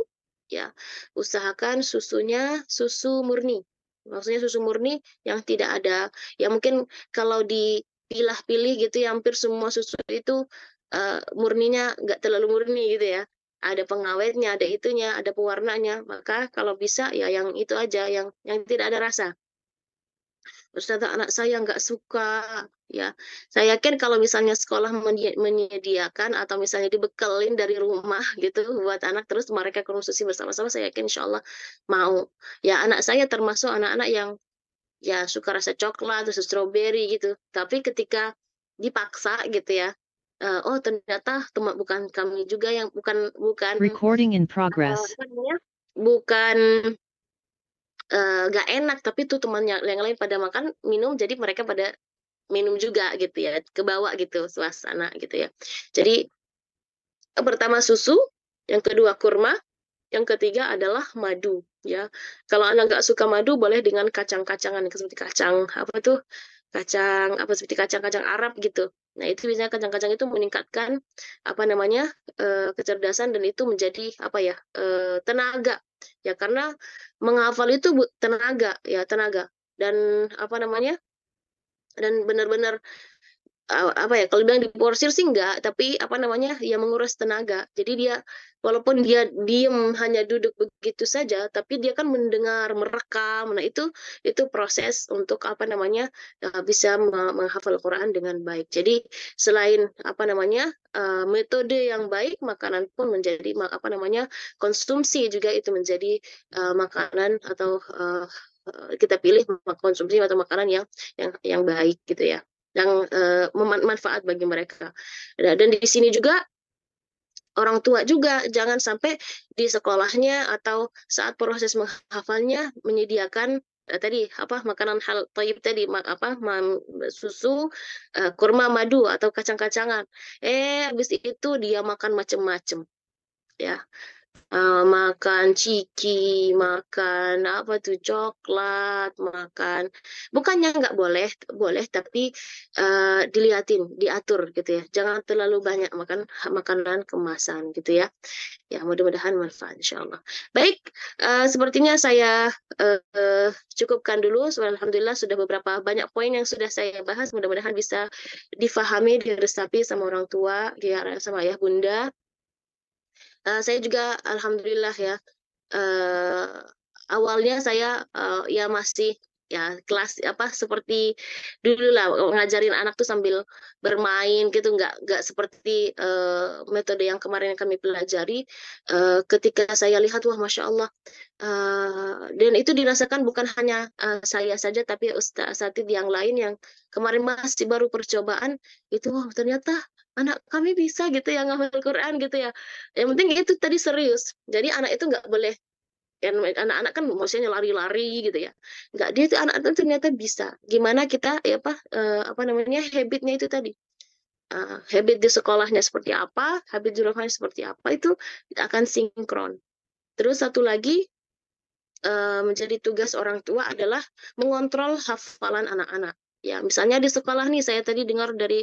Ya, usahakan susunya susu murni. Maksudnya susu murni yang tidak ada, ya mungkin kalau dipilah-pilih gitu ya, hampir semua susu itu murninya nggak terlalu murni gitu ya. Ada pengawetnya, ada itunya, ada pewarnanya. Maka kalau bisa ya yang itu aja, yang tidak ada rasa. Ternyata anak saya nggak suka, ya. Saya yakin kalau misalnya sekolah menyediakan atau misalnya dibekelin dari rumah gitu buat anak, terus mereka konsumsi bersama-sama, saya yakin insya Allah mau. Ya, anak saya termasuk anak-anak yang ya suka rasa coklat, rasa stroberi gitu. Tapi ketika dipaksa gitu ya, oh ternyata bukan kami juga yang bukan Recording in progress. apa namanya, bukan nggak enak, tapi tuh temannya yang lain pada makan minum, jadi mereka pada minum juga gitu ya, kebawa gitu suasana gitu ya. Jadi pertama susu, yang kedua kurma, yang ketiga adalah madu ya. Kalau anak nggak suka madu boleh dengan kacang-kacangan seperti kacang apa tuh? Kacang apa seperti kacang-kacang Arab gitu. Nah, itu biasanya kacang-kacang itu meningkatkan apa namanya? Kecerdasan dan itu menjadi apa ya? Tenaga. Ya karena menghafal itu tenaga ya, tenaga. Dan apa namanya? Dan benar-benar apa ya, kalau bilang diporsir sih enggak, tapi apa namanya, ya menguras tenaga. Jadi dia walaupun dia diem hanya duduk begitu saja, tapi dia kan mendengar, merekam. Nah, itu proses untuk apa namanya, bisa menghafal Quran dengan baik. Jadi selain apa namanya, metode yang baik, makanan pun menjadi apa namanya, konsumsi juga itu menjadi makanan atau kita pilih konsumsi atau makanan yang baik gitu ya, yang manfaat bagi mereka. Dan di sini juga orang tua juga jangan sampai di sekolahnya atau saat proses menghafalnya menyediakan tadi apa makanan hal thayyib tadi apa susu, kurma, madu atau kacang-kacangan. Habis itu dia makan macam-macam ya. Makan ciki, makan apa tuh coklat, makan bukannya nggak boleh, boleh tapi diliatin, diatur gitu ya. Jangan terlalu banyak makan makanan kemasan gitu ya. Ya mudah-mudahan manfaat insyaallah. Baik, sepertinya saya cukupkan dulu. Alhamdulillah sudah beberapa banyak poin yang sudah saya bahas. Mudah-mudahan bisa difahami, diresapi sama orang tua, ya, sama ayah bunda. Saya juga alhamdulillah ya, eee, awalnya saya, ya masih ya kelas apa, seperti dululah ngajarin anak tuh sambil bermain gitu, nggak seperti, metode yang kemarin yang kami pelajari, ketika saya lihat, wah masya Allah, dan itu dirasakan bukan hanya, saya saja tapi asatidz yang lain yang kemarin masih baru percobaan, itu wah ternyata anak kami bisa gitu ya ngafal Quran gitu ya. Yang penting itu tadi serius. Jadi anak itu nggak boleh kan anak-anak kan maksudnya lari-lari gitu ya. Nggak, dia itu anak itu ternyata bisa. Gimana kita ya apa namanya, habit-nya itu tadi. Habit di sekolahnya seperti apa, habit di rumahnya seperti apa, itu akan sinkron. Terus satu lagi, menjadi tugas orang tua adalah mengontrol hafalan anak-anak. Ya, misalnya di sekolah nih, saya tadi dengar dari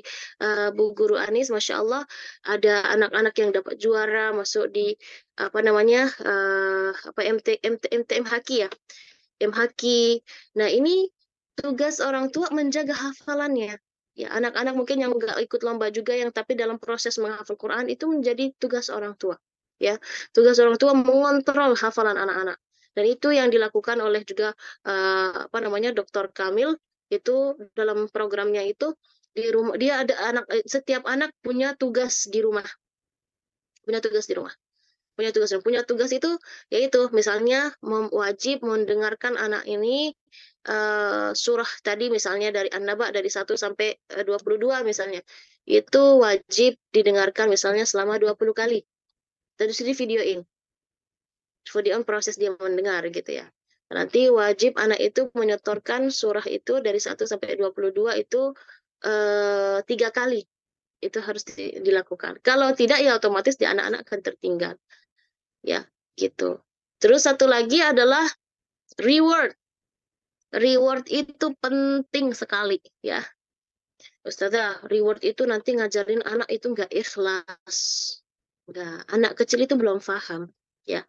Bu Guru Anis, Masya Allah, ada anak-anak yang dapat juara masuk di apa namanya, apa MTM Haki ya, MHaki. Nah, ini tugas orang tua menjaga hafalannya. Ya, anak-anak mungkin yang nggak ikut lomba juga, yang tapi dalam proses menghafal Quran itu menjadi tugas orang tua. Ya, tugas orang tua mengontrol hafalan anak-anak. Dan itu yang dilakukan oleh juga apa namanya Dr. Kamil itu dalam programnya itu di rumah dia ada setiap anak punya tugas di rumah, punya tugas di rumah punya tugas itu yaitu misalnya wajib mendengarkan anak ini surah tadi misalnya dari An-Naba dari 1 sampai 22 misalnya. Itu wajib didengarkan misalnya selama 20 kali. Terus di videoin proses dia mendengar gitu ya. Nanti wajib anak itu menyetorkan surah itu dari 1 sampai 22 itu 3 kali. Itu harus dilakukan. Kalau tidak ya otomatis di anak-anak akan tertinggal. Ya, gitu. Terus satu lagi adalah reward. Reward itu penting sekali ya. Ustazah, reward itu nanti ngajarin anak itu nggak ikhlas. Nggak, anak kecil itu belum paham ya.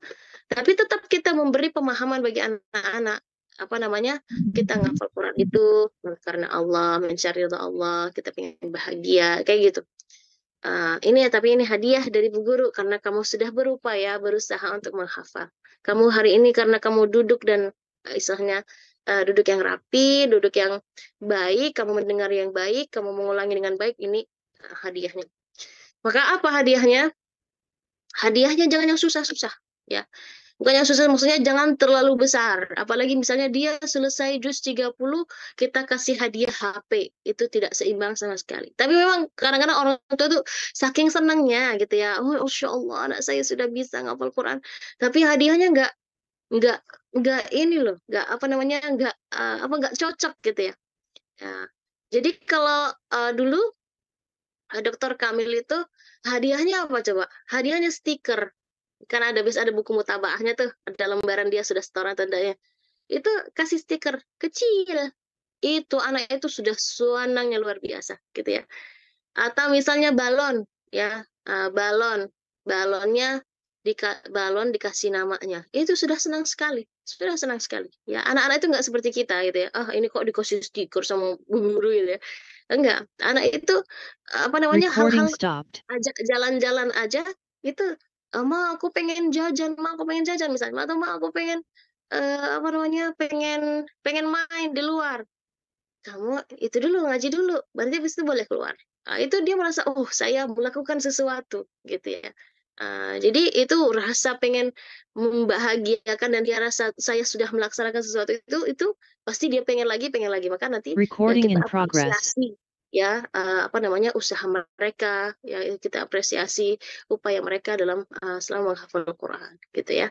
Tapi tetap kita memberi pemahaman bagi anak-anak. Apa namanya? Kita ngafal Quran itu karena Allah, mencari ridha Allah, kita pengen bahagia, kayak gitu. Ini ya, tapi ini hadiah dari Bu Guru karena kamu sudah berupaya berusaha untuk menghafal. Kamu hari ini karena kamu duduk dan istilahnya duduk yang rapi, duduk yang baik, kamu mendengar yang baik, kamu mengulangi dengan baik, ini hadiahnya. Maka apa hadiahnya? Hadiahnya jangan yang susah-susah, ya. Bukan yang susah, maksudnya jangan terlalu besar. Apalagi misalnya dia selesai juz 30, kita kasih hadiah HP. Itu tidak seimbang sama sekali. Tapi memang kadang-kadang orang tua tuh saking senangnya gitu ya. Oh, Masya Allah, anak saya sudah bisa ngapal Quran. Tapi hadiahnya nggak nggak ini loh, nggak apa namanya, nggak cocok gitu ya. Ya, jadi kalau dulu Dokter Kamil itu hadiahnya apa coba? Hadiahnya stiker. Kan ada buku mutabaahnya tuh, ada lembaran dia sudah setoran tandanya. Itu kasih stiker kecil. Itu anak itu sudah suanangnya luar biasa gitu ya. Atau misalnya balon ya, balon. Balonnya balon dikasih namanya. Itu sudah senang sekali. Sudah senang sekali. Ya, anak-anak itu nggak seperti kita gitu ya. Ah, ini kok dikasih stiker sama guru gitu ya. Enggak. Anak itu apa namanya, Recording hal-hal stopped. ajak jalan-jalan aja itu, "Ma, aku pengen jajan, Ma, aku pengen jajan," misalnya, atau, "Ma, aku pengen apa namanya, pengen pengen main di luar." Kamu itu dulu, ngaji dulu, berarti habis itu boleh keluar. Itu dia merasa, "Oh, saya melakukan sesuatu," gitu ya. Jadi itu rasa pengen membahagiakan dan dia rasa saya sudah melaksanakan sesuatu itu pasti dia pengen lagi pengen lagi. Maka nanti ya Recording kita in progress. apresiasi ya, apa namanya, usaha mereka, ya kita apresiasi upaya mereka dalam, selama menghafal Al-Qur'an, gitu ya.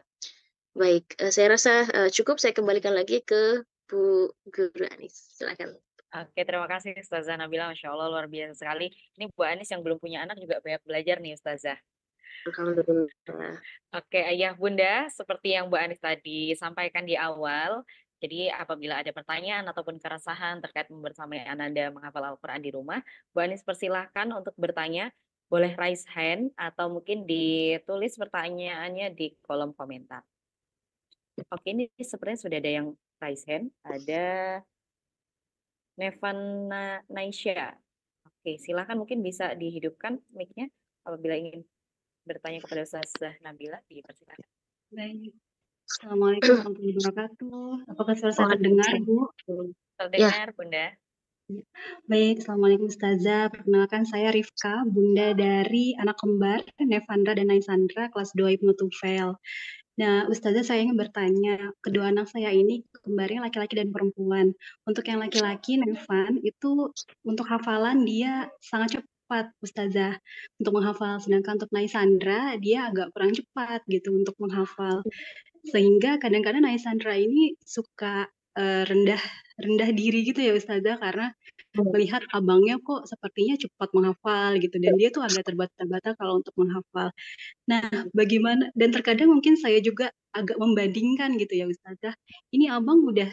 Baik, saya rasa, cukup, saya kembalikan lagi ke Bu Guru Anis, silakan. Oke, terima kasih Ustazah Nabila, Masya Allah luar biasa sekali. Ini Bu Anis yang belum punya anak juga banyak belajar nih Ustazah. Alhamdulillah. Oke, Ayah Bunda, seperti yang Bu Anis tadi sampaikan di awal, jadi apabila ada pertanyaan ataupun keresahan terkait membersamai Ananda menghafal Al-Quran di rumah, Bu Anis persilahkan untuk bertanya, boleh raise hand atau mungkin ditulis pertanyaannya di kolom komentar. Oke, ini sepertinya sudah ada yang raise hand, ada Nevan Naisha. Oke, silakan mungkin bisa dihidupkan mic-nya apabila ingin bertanya kepada Ustazah Nabila, dipersilakan. Baik. Assalamualaikum warahmatullahi wabarakatuh. Apakah suara saya terdengar, Bu? Ya, Terdengar, Bunda. Baik, Assalamualaikum Ustazah. Perkenalkan saya Rifka, Bunda dari anak kembar Nevandra dan Naisandra kelas 2 Ibnu Tufel. Nah, Ustazah saya ingin bertanya, kedua anak saya ini kembarnya laki-laki dan perempuan. Untuk yang laki-laki, Nevan, itu untuk hafalan dia sangat cepat, Ustazah, untuk menghafal. Sedangkan untuk Naisandra, dia agak kurang cepat gitu untuk menghafal. Sehingga kadang-kadang Naisandra ini suka rendah rendah diri gitu ya Ustazah, karena melihat abangnya kok sepertinya cepat menghafal gitu, dan dia tuh agak terbata-bata kalau untuk menghafal. Nah, bagaimana, dan terkadang mungkin saya juga agak membandingkan gitu ya Ustazah, ini abang udah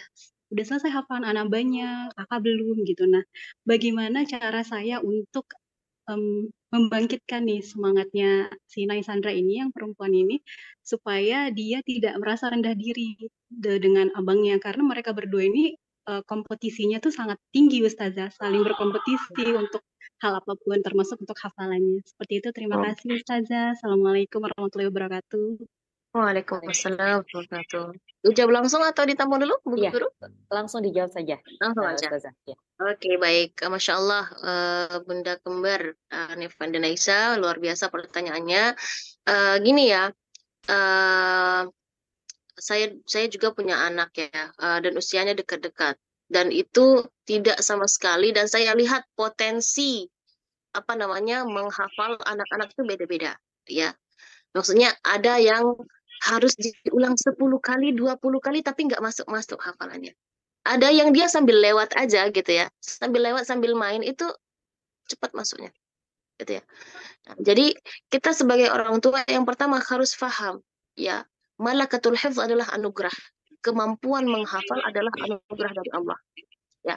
selesai hafalan anabanya, kakak belum gitu. Nah, bagaimana cara saya untuk membangkitkan nih semangatnya si Naisandra ini, yang perempuan ini, supaya dia tidak merasa rendah diri dengan abangnya, karena mereka berdua ini kompetisinya tuh sangat tinggi Ustazah, saling berkompetisi untuk hal apapun termasuk untuk hafalannya. Seperti itu, terima kasih Ustazah. Assalamualaikum warahmatullahi wabarakatuh. Waalaikumsalam warahmatullahi wabarakatuh. Dijawab langsung atau ditampung dulu, Bu Iya, Guru? langsung dijawab saja, Langsung aja. Ustazah. Ya. Oke, baik. Masya Allah, Bunda Kembar Nevan dan Aisyah, luar biasa pertanyaannya. Gini ya, saya juga punya anak ya, dan usianya dekat-dekat. Dan itu tidak sama sekali, dan saya lihat potensi apa namanya menghafal anak-anak itu beda-beda, ya. Maksudnya ada yang harus diulang 10 kali, 20 kali, tapi nggak masuk-masuk hafalannya. Ada yang dia sambil lewat aja gitu ya, sambil lewat, sambil main, itu cepat masuknya, gitu ya. Nah, jadi kita sebagai orang tua yang pertama harus paham, ya, malakatul hifz adalah anugerah. Kemampuan menghafal adalah anugerah dari Allah. Ya.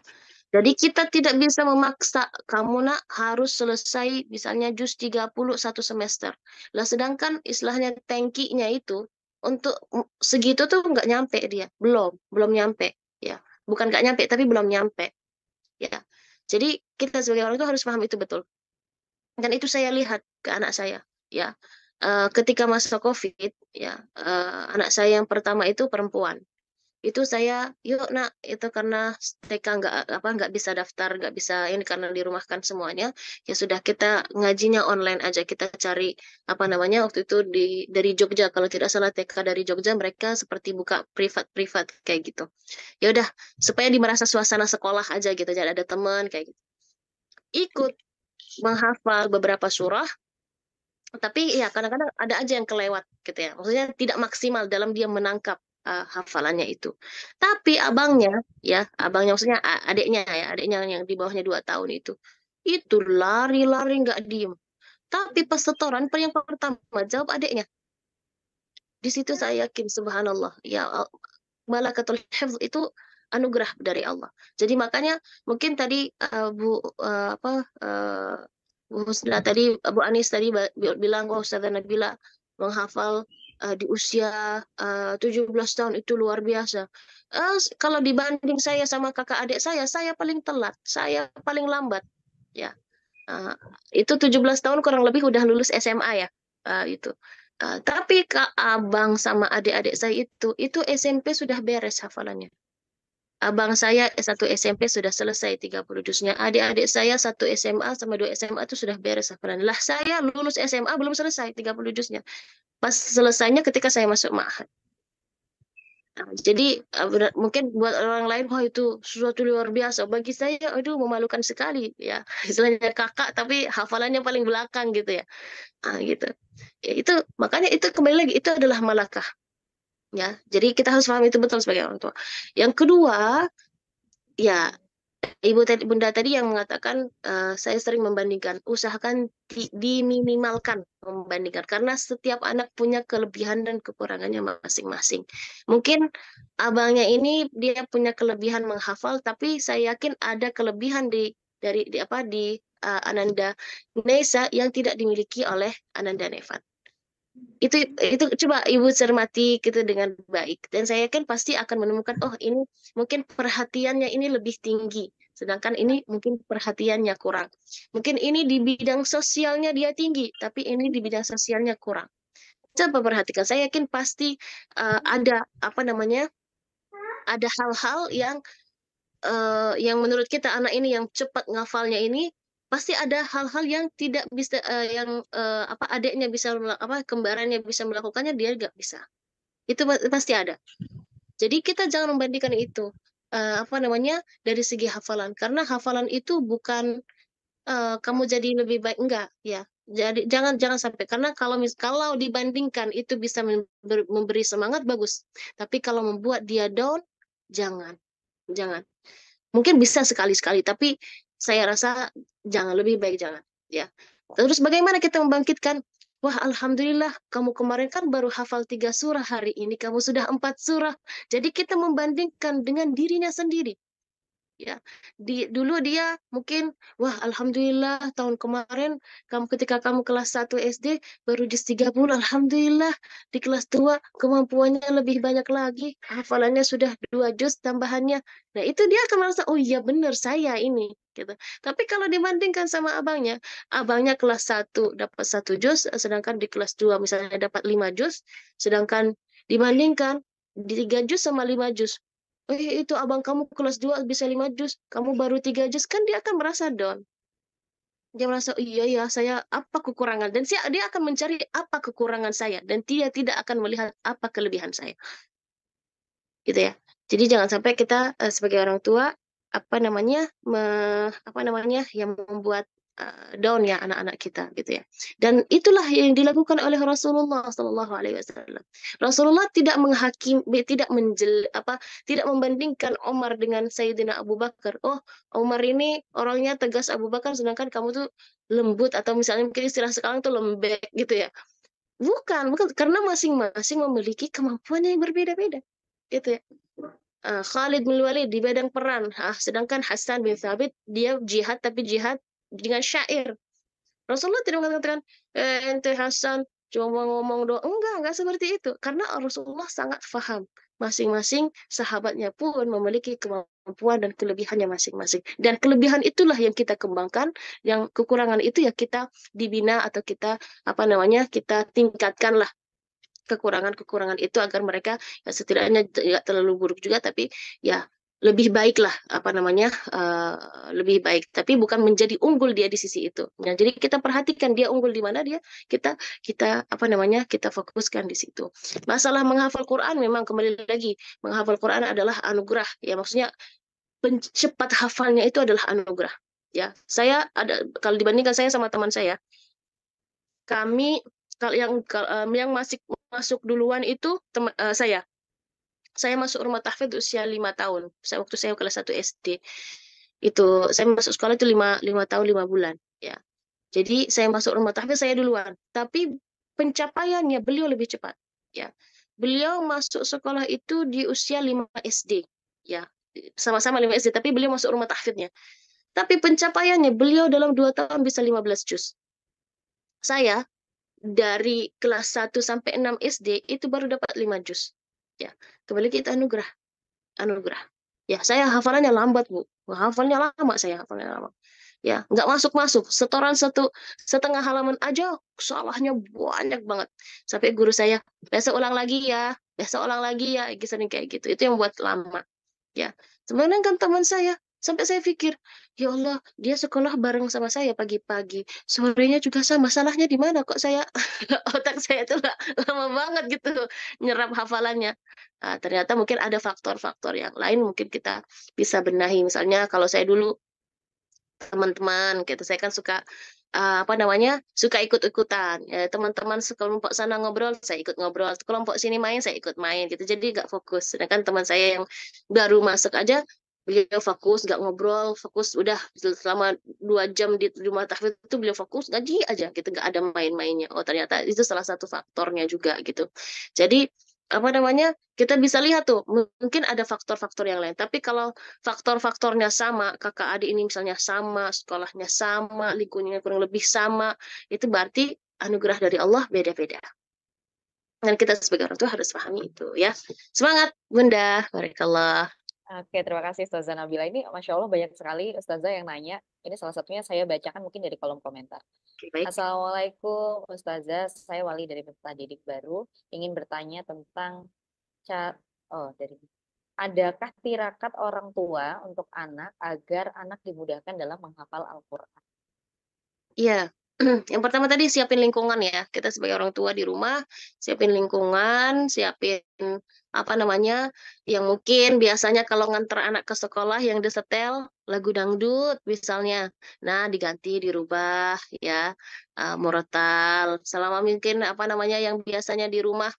Jadi kita tidak bisa memaksa kamu nak harus selesai misalnya juz 30 satu semester. Lah sedangkan istilahnya tankinya itu untuk segitu tuh nggak nyampe dia, belum nyampe, ya. Bukan nggak nyampe tapi belum nyampe, ya. Jadi kita sebagai orang itu harus paham itu betul. Dan itu saya lihat ke anak saya, ya. Ketika masa COVID, ya, anak saya yang pertama itu perempuan. Itu saya, yuk nak, itu karena TK nggak bisa daftar, nggak bisa ini karena dirumahkan semuanya, ya sudah kita ngajinya online aja, kita cari apa namanya waktu itu dari Jogja, kalau tidak salah TK dari Jogja, mereka seperti buka privat kayak gitu. Ya udah, supaya merasa suasana sekolah aja gitu, jadi ada teman kayak gitu. Ikut menghafal beberapa surah, tapi ya kadang-kadang ada aja yang kelewat gitu ya, maksudnya tidak maksimal dalam dia menangkap hafalannya itu. Tapi abangnya, ya, abangnya maksudnya adiknya ya, adiknya yang di bawahnya 2 tahun itu lari-lari nggak diem. Tapi pas setoran yang pertama jawab adiknya. Di situ saya yakin subhanallah, ya malakatul hifz itu anugerah dari Allah. Jadi makanya mungkin tadi Bu Husna tadi, Bu Anis tadi bilang, oh Ustazah Nabila menghafal di usia 17 tahun itu luar biasa. Kalau dibanding saya sama kakak adik saya paling telat, saya paling lambat. Ya, itu 17 tahun kurang lebih udah lulus SMA ya, itu. Tapi Kak Abang sama adik-adik saya itu SMP sudah beres hafalannya. Abang saya satu SMP sudah selesai 30 juznya. Adik-adik saya satu SMA sama 2 SMA itu sudah beres hafalan. Lah saya lulus SMA belum selesai 30 juznya. Pas selesainya ketika saya masuk ma'had. Jadi mungkin buat orang lain, wah itu sesuatu luar biasa. Bagi saya, aduh memalukan sekali ya. Istilahnya kakak tapi hafalannya paling belakang gitu ya. Gitu. Ya, itu makanya itu kembali lagi itu adalah malakah. Ya, jadi kita harus paham itu betul sebagai orang tua. Yang kedua, ya Bunda tadi yang mengatakan saya sering membandingkan, usahakan diminimalkan membandingkan karena setiap anak punya kelebihan dan kekurangannya masing-masing. Mungkin abangnya ini dia punya kelebihan menghafal, tapi saya yakin ada kelebihan di Ananda Nesa yang tidak dimiliki oleh Ananda Nevat. Itu coba Ibu cermati gitu dengan baik, dan saya yakin pasti akan menemukan, oh ini mungkin perhatiannya ini lebih tinggi, sedangkan ini mungkin perhatiannya kurang. Mungkin ini di bidang sosialnya dia tinggi, tapi ini di bidang sosialnya kurang. Coba perhatikan, saya yakin pasti ada ada hal-hal yang menurut kita anak ini yang cepat ngafalnya ini pasti ada hal-hal yang tidak bisa adiknya bisa kembarannya bisa melakukannya dia nggak bisa. Itu pasti ada. Jadi kita jangan membandingkan itu dari segi hafalan, karena hafalan itu bukan kamu jadi lebih baik, enggak ya. Jadi jangan sampai, karena kalau dibandingkan itu bisa memberi semangat, bagus. Tapi kalau membuat dia down, jangan. Mungkin bisa sekali-sekali, tapi saya rasa lebih baik jangan. Ya. Terus bagaimana kita membangkitkan? Wah, alhamdulillah, kamu kemarin kan baru hafal 3 surah, hari ini kamu sudah 4 surah. Jadi kita membandingkan dengan dirinya sendiri. Ya, dulu dia mungkin, wah alhamdulillah tahun kemarin ketika kamu kelas 1 SD baru juz 30, alhamdulillah di kelas 2 kemampuannya lebih banyak lagi, hafalannya sudah 2 juz tambahannya. Nah, itu dia akan merasa, oh iya benar saya ini gitu. Tapi kalau dibandingkan sama abangnya kelas 1 dapat 1 juz, sedangkan di kelas 2 misalnya dapat 5 juz, sedangkan dibandingkan di 3 juz sama 5 juz. Itu abang kamu kelas 2 bisa 5 juz, kamu baru 3 juz, kan dia akan merasa down. Dia merasa, iya ya, saya apa kekurangan, dan dia akan mencari apa kekurangan saya, dan dia tidak akan melihat apa kelebihan saya. Gitu ya. Jadi jangan sampai kita sebagai orang tua yang membuat down ya anak-anak kita gitu ya. Dan itulah yang dilakukan oleh Rasulullah Shallallahu Alaihi Wasallam. Rasulullah tidak tidak membandingkan Umar dengan Sayyidina Abu Bakar. Oh, Umar ini orangnya tegas, Abu Bakar sedangkan kamu tuh lembut, atau misalnya mungkin istilah sekarang tuh lembek gitu ya. Bukan, karena masing-masing memiliki kemampuan yang berbeda-beda. Gitu ya. Khalid bin Walid di bidang peran, sedangkan Hasan bin Thabit dia jihad, tapi jihad dengan syair. Rasulullah tidak mengatakan ente Hasan cuma ngomong doang, enggak seperti itu, karena Rasulullah sangat paham masing-masing sahabatnya pun memiliki kemampuan dan kelebihannya masing-masing, dan kelebihan itulah yang kita kembangkan, yang kekurangan itu ya kita dibina atau kita kita tingkatkan lah kekurangan-kekurangan itu agar mereka ya setidaknya tidak terlalu buruk juga, tapi ya lebih baik lah lebih baik, tapi bukan menjadi unggul dia di sisi itu. Nah, jadi kita perhatikan dia unggul di mana, kita kita fokuskan di situ. Masalah menghafal Quran, memang kembali lagi menghafal Quran adalah anugerah ya, maksudnya pencepat hafalnya itu adalah anugerah ya. Kalau dibandingkan saya sama teman saya, kami kalau yang masih masuk duluan itu saya. saya masuk rumah tahfidz usia 5 tahun. Waktu saya kelas 1 SD. Itu saya masuk sekolah itu 5 tahun 5 bulan ya. Jadi saya masuk rumah tahfidz saya duluan. Tapi pencapaiannya beliau lebih cepat ya. Beliau masuk sekolah itu di usia 5 SD ya. Sama-sama 5 SD tapi beliau masuk rumah tahfidznya. Tapi pencapaiannya beliau dalam 2 tahun bisa 15 juz. Saya dari kelas 1 sampai 6 SD itu baru dapat 5 juz. Ya, kembali kita anugerah. Ya, saya hafalannya lambat, Bu. Hafalnya lama saya, hafalnya lama. Ya, nggak masuk-masuk. Setoran 1,5 halaman aja salahnya banyak banget. Sampai guru saya, besok ulang lagi ya, besok ulang lagi ya, sering kayak gitu. Itu yang buat lama. Ya, sebenarnya kan teman saya, sampai saya pikir, ya Allah, dia sekolah bareng sama saya pagi-pagi, sorenya juga sama. Salahnya di mana kok saya otak saya tuh lama banget gitu nyerap hafalannya. Ternyata mungkin ada faktor-faktor yang lain mungkin kita bisa benahi. Misalnya kalau saya dulu teman-teman gitu, saya kan suka suka ikut-ikutan. Ya, teman-teman sekelompok sana ngobrol, saya ikut ngobrol. Kelompok sini main, saya ikut main gitu. Jadi nggak fokus. Sedangkan teman saya yang baru masuk aja, beliau fokus, nggak ngobrol, fokus. Udah selama 2 jam di rumah tahfidz itu beliau fokus, ngaji aja gitu, nggak ada main-mainnya. Oh ternyata itu salah satu faktornya juga gitu. Jadi kita bisa lihat tuh, mungkin ada faktor-faktor yang lain. Tapi kalau faktor-faktornya sama, kakak adik ini misalnya sama, sekolahnya sama, lingkungannya kurang lebih sama, itu berarti anugerah dari Allah beda-beda. Dan kita sebagai orang tua harus pahami itu ya. Semangat Bunda, barakallah. Oke, terima kasih Ustazah Nabila. Ini Masya Allah banyak sekali Ustazah yang nanya. Ini salah satunya saya bacakan mungkin dari kolom komentar. Oke, baik. Assalamualaikum Ustazah, saya Wali dari Peserta Didik Baru. Ingin bertanya tentang adakah tirakat orang tua untuk anak agar anak dimudahkan dalam menghafal Al-Quran? Iya, yang pertama tadi siapin lingkungan ya. Kita sebagai orang tua di rumah, siapin lingkungan, siapin yang mungkin biasanya kalau nganter anak ke sekolah yang disetel lagu dangdut misalnya. Nah, diganti, dirubah ya, murotal. Selama mungkin yang biasanya di rumah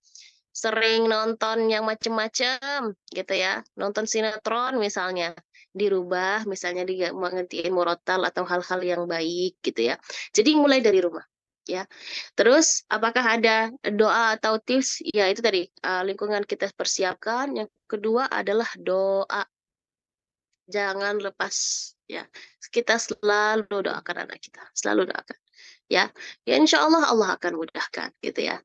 sering nonton yang macem-macem gitu ya, nonton sinetron misalnya, dirubah misalnya ngertiin murotal atau hal-hal yang baik gitu ya. Jadi mulai dari rumah ya. Terus apakah ada doa atau tips? Ya itu tadi lingkungan kita persiapkan. Yang kedua adalah doa. Jangan lepas ya. Kita selalu doakan anak kita, selalu doakan. Ya, insya Allah Allah akan mudahkan gitu ya.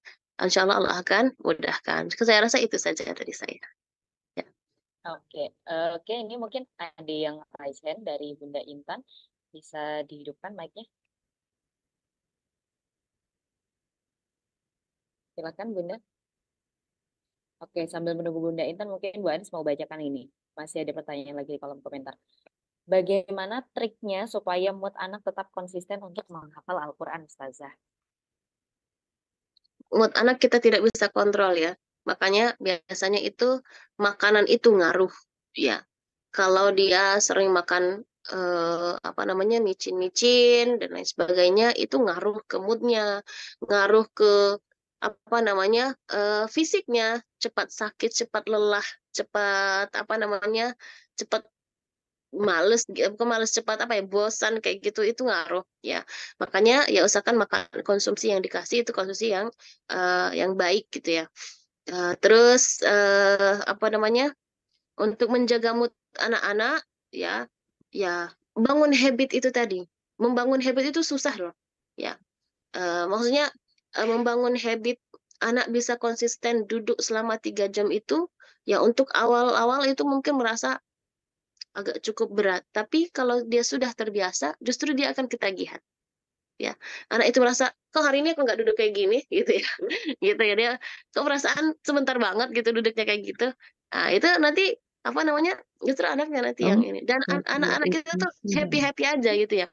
Insya Allah Allah akan mudahkan. Saya rasa itu saja dari saya. Ya. Oke, ini mungkin ada yang raise hand dari Bunda Intan. Bisa dihidupkan mic-nya. Silakan Bunda. Oke, sambil menunggu Bunda Intan, mungkin Bu Anis mau bacakan ini. Masih ada pertanyaan lagi di kolom komentar. Bagaimana triknya supaya mood anak tetap konsisten untuk menghafal Al-Quran, Ustazah? Mood anak kita tidak bisa kontrol ya. Makanya biasanya itu makanan itu ngaruh ya. Kalau dia sering makan micin-micin dan lain sebagainya, itu ngaruh ke moodnya, ngaruh ke fisiknya, cepat sakit, cepat lelah, cepat cepat males, bukan males, cepat bosan kayak gitu, itu ngaruh ya. Makanya ya usahakan makan konsumsi yang dikasih itu konsumsi yang baik gitu ya. Terus untuk menjaga mood anak-anak ya bangun habit itu tadi. Membangun habit itu susah loh ya. Maksudnya membangun habit anak bisa konsisten duduk selama 3 jam itu ya, untuk awal-awal itu mungkin merasa agak cukup berat, tapi kalau dia sudah terbiasa justru dia akan ketagihan ya. Anak itu merasa kok hari ini aku nggak duduk kayak gini gitu ya. Gitu ya, dia kok perasaan sebentar banget gitu duduknya kayak gitu. Nah itu nanti justru anaknya nanti yang ini, dan anak-anak kita tuh happy aja gitu ya.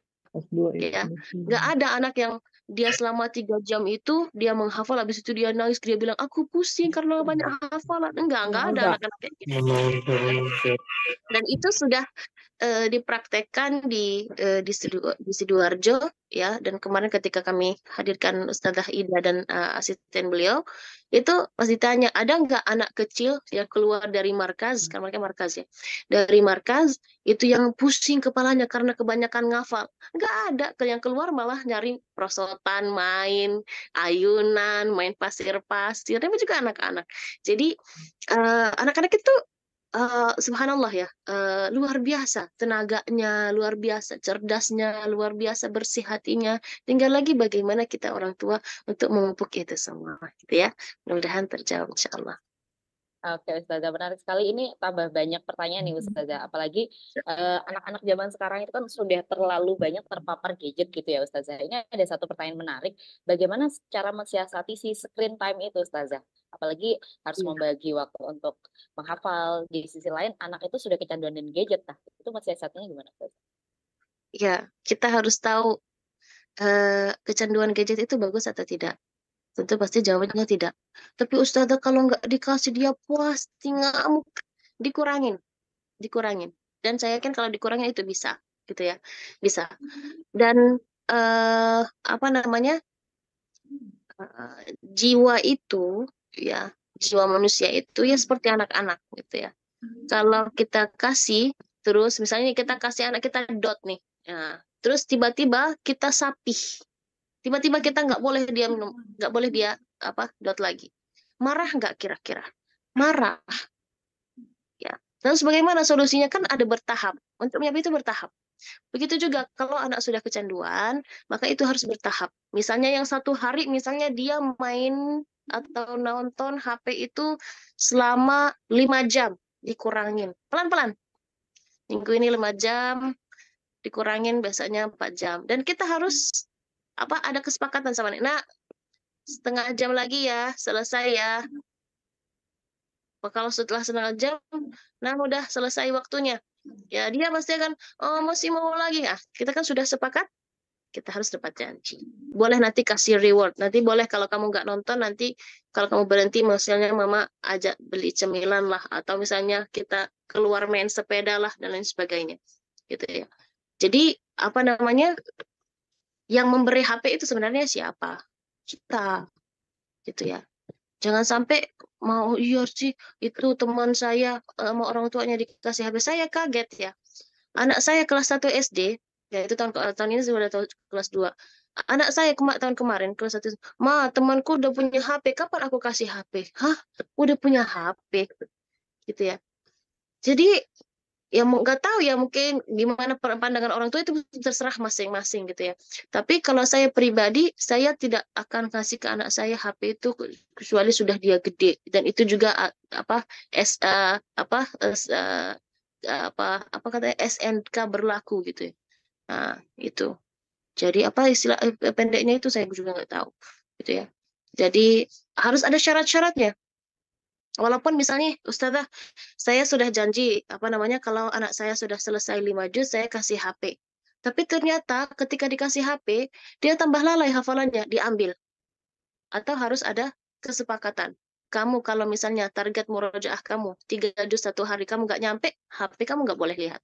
Ya, nggak ada anak yang dia selama 3 jam itu dia menghafal, habis itu dia nangis, dia bilang aku pusing karena banyak hafalan. Enggak ada anak-anak kayak gitu. Dan itu sudah dipraktekkan di Sidoarjo ya, dan kemarin ketika kami hadirkan Ustazah Ida dan asisten beliau itu pasti tanya, ada nggak anak kecil yang keluar dari markaz, kan mereka markaz ya, dari markaz itu yang pusing kepalanya karena kebanyakan ngafal. Nggak ada, yang keluar malah nyari prosotan, main ayunan, main pasir-pasir, tapi juga anak-anak. Jadi anak-anak itu subhanallah ya, luar biasa tenaganya, luar biasa cerdasnya, luar biasa bersih hatinya. Tinggal lagi bagaimana kita orang tua untuk memupuk itu semua, gitu ya. Mudah-mudahan terjawab, insya Allah. Oke, Ustazah, menarik sekali. Ini tambah banyak pertanyaan nih, Ustazah. Apalagi anak-anak zaman sekarang itu kan sudah terlalu banyak terpapar gadget gitu ya, Ustazah. Ini ada satu pertanyaan menarik. Bagaimana cara mensiasati si screen time itu, Ustazah? Apalagi harus Iya. membagi waktu untuk menghafal. Di sisi lain, anak itu sudah kecanduan dengan gadget. Nah, itu mensiasatinya gimana, Ustazah? Ya, kita harus tahu kecanduan gadget itu bagus atau tidak. Tentu pasti jawabannya tidak. Tapi Ustazah kalau nggak dikasih dia puas, ngamuk, dikurangin, dikurangin. Dan saya yakin kalau dikurangin itu bisa, gitu ya, bisa. Dan apa namanya, jiwa itu, ya, jiwa manusia itu ya seperti anak-anak, gitu ya. Kalau kita kasih terus, misalnya kita kasih anak kita dot nih, ya, terus tiba-tiba kita sapih, tiba-tiba kita nggak boleh dia minum, nggak boleh dia apa dot lagi, marah nggak kira-kira? Marah, ya. Terus bagaimana solusinya? Kan ada bertahap, untuk menyapi itu bertahap. Begitu juga kalau anak sudah kecanduan, maka itu harus bertahap. Misalnya yang satu hari, misalnya dia main atau nonton HP itu selama 5 jam, dikurangin pelan-pelan. Minggu ini 5 jam, dikurangin besoknya 4 jam. Dan kita harus apa, ada kesepakatan sama anak. Nah, setengah jam lagi ya, selesai ya. Kalau setelah setengah jam, nah udah selesai waktunya. Ya, dia pasti akan, oh masih mau lagi. Ah, kita kan sudah sepakat, kita harus dapat janji. Boleh nanti kasih reward. Nanti boleh kalau kamu nggak nonton, nanti kalau kamu berhenti, misalnya mama ajak beli cemilan lah, atau misalnya kita keluar main sepeda lah, dan lain sebagainya. Gitu ya. Jadi, apa namanya, yang memberi HP itu sebenarnya siapa? Kita. Gitu ya. Jangan sampai mau, iya sih, itu teman saya, mau orang tuanya dikasih HP, saya kaget ya. Anak saya kelas 1 SD, ya itu tahun ini sudah kelas 2. Anak saya tahun kemarin kelas 1, ma, temanku udah punya HP, kapan aku kasih HP? Hah? Udah punya HP? Gitu ya. Jadi, ya nggak tahu ya, mungkin gimana pandangan orang tua itu terserah masing-masing gitu ya. Tapi kalau saya pribadi, saya tidak akan kasih ke anak saya HP itu kecuali sudah dia gede, dan itu juga apa apa katanya SNK berlaku gitu ya. Nah, itu. Jadi apa istilah pendeknya itu saya juga nggak tahu gitu ya. Jadi harus ada syarat-syaratnya. Walaupun misalnya Ustazah, saya sudah janji apa namanya, kalau anak saya sudah selesai 5 juz saya kasih HP. Tapi ternyata ketika dikasih HP, dia tambah lalai hafalannya, diambil. Atau harus ada kesepakatan. Kamu kalau misalnya target murojaah kamu 3 juz 1 hari, kamu nggak nyampe, HP kamu nggak boleh lihat.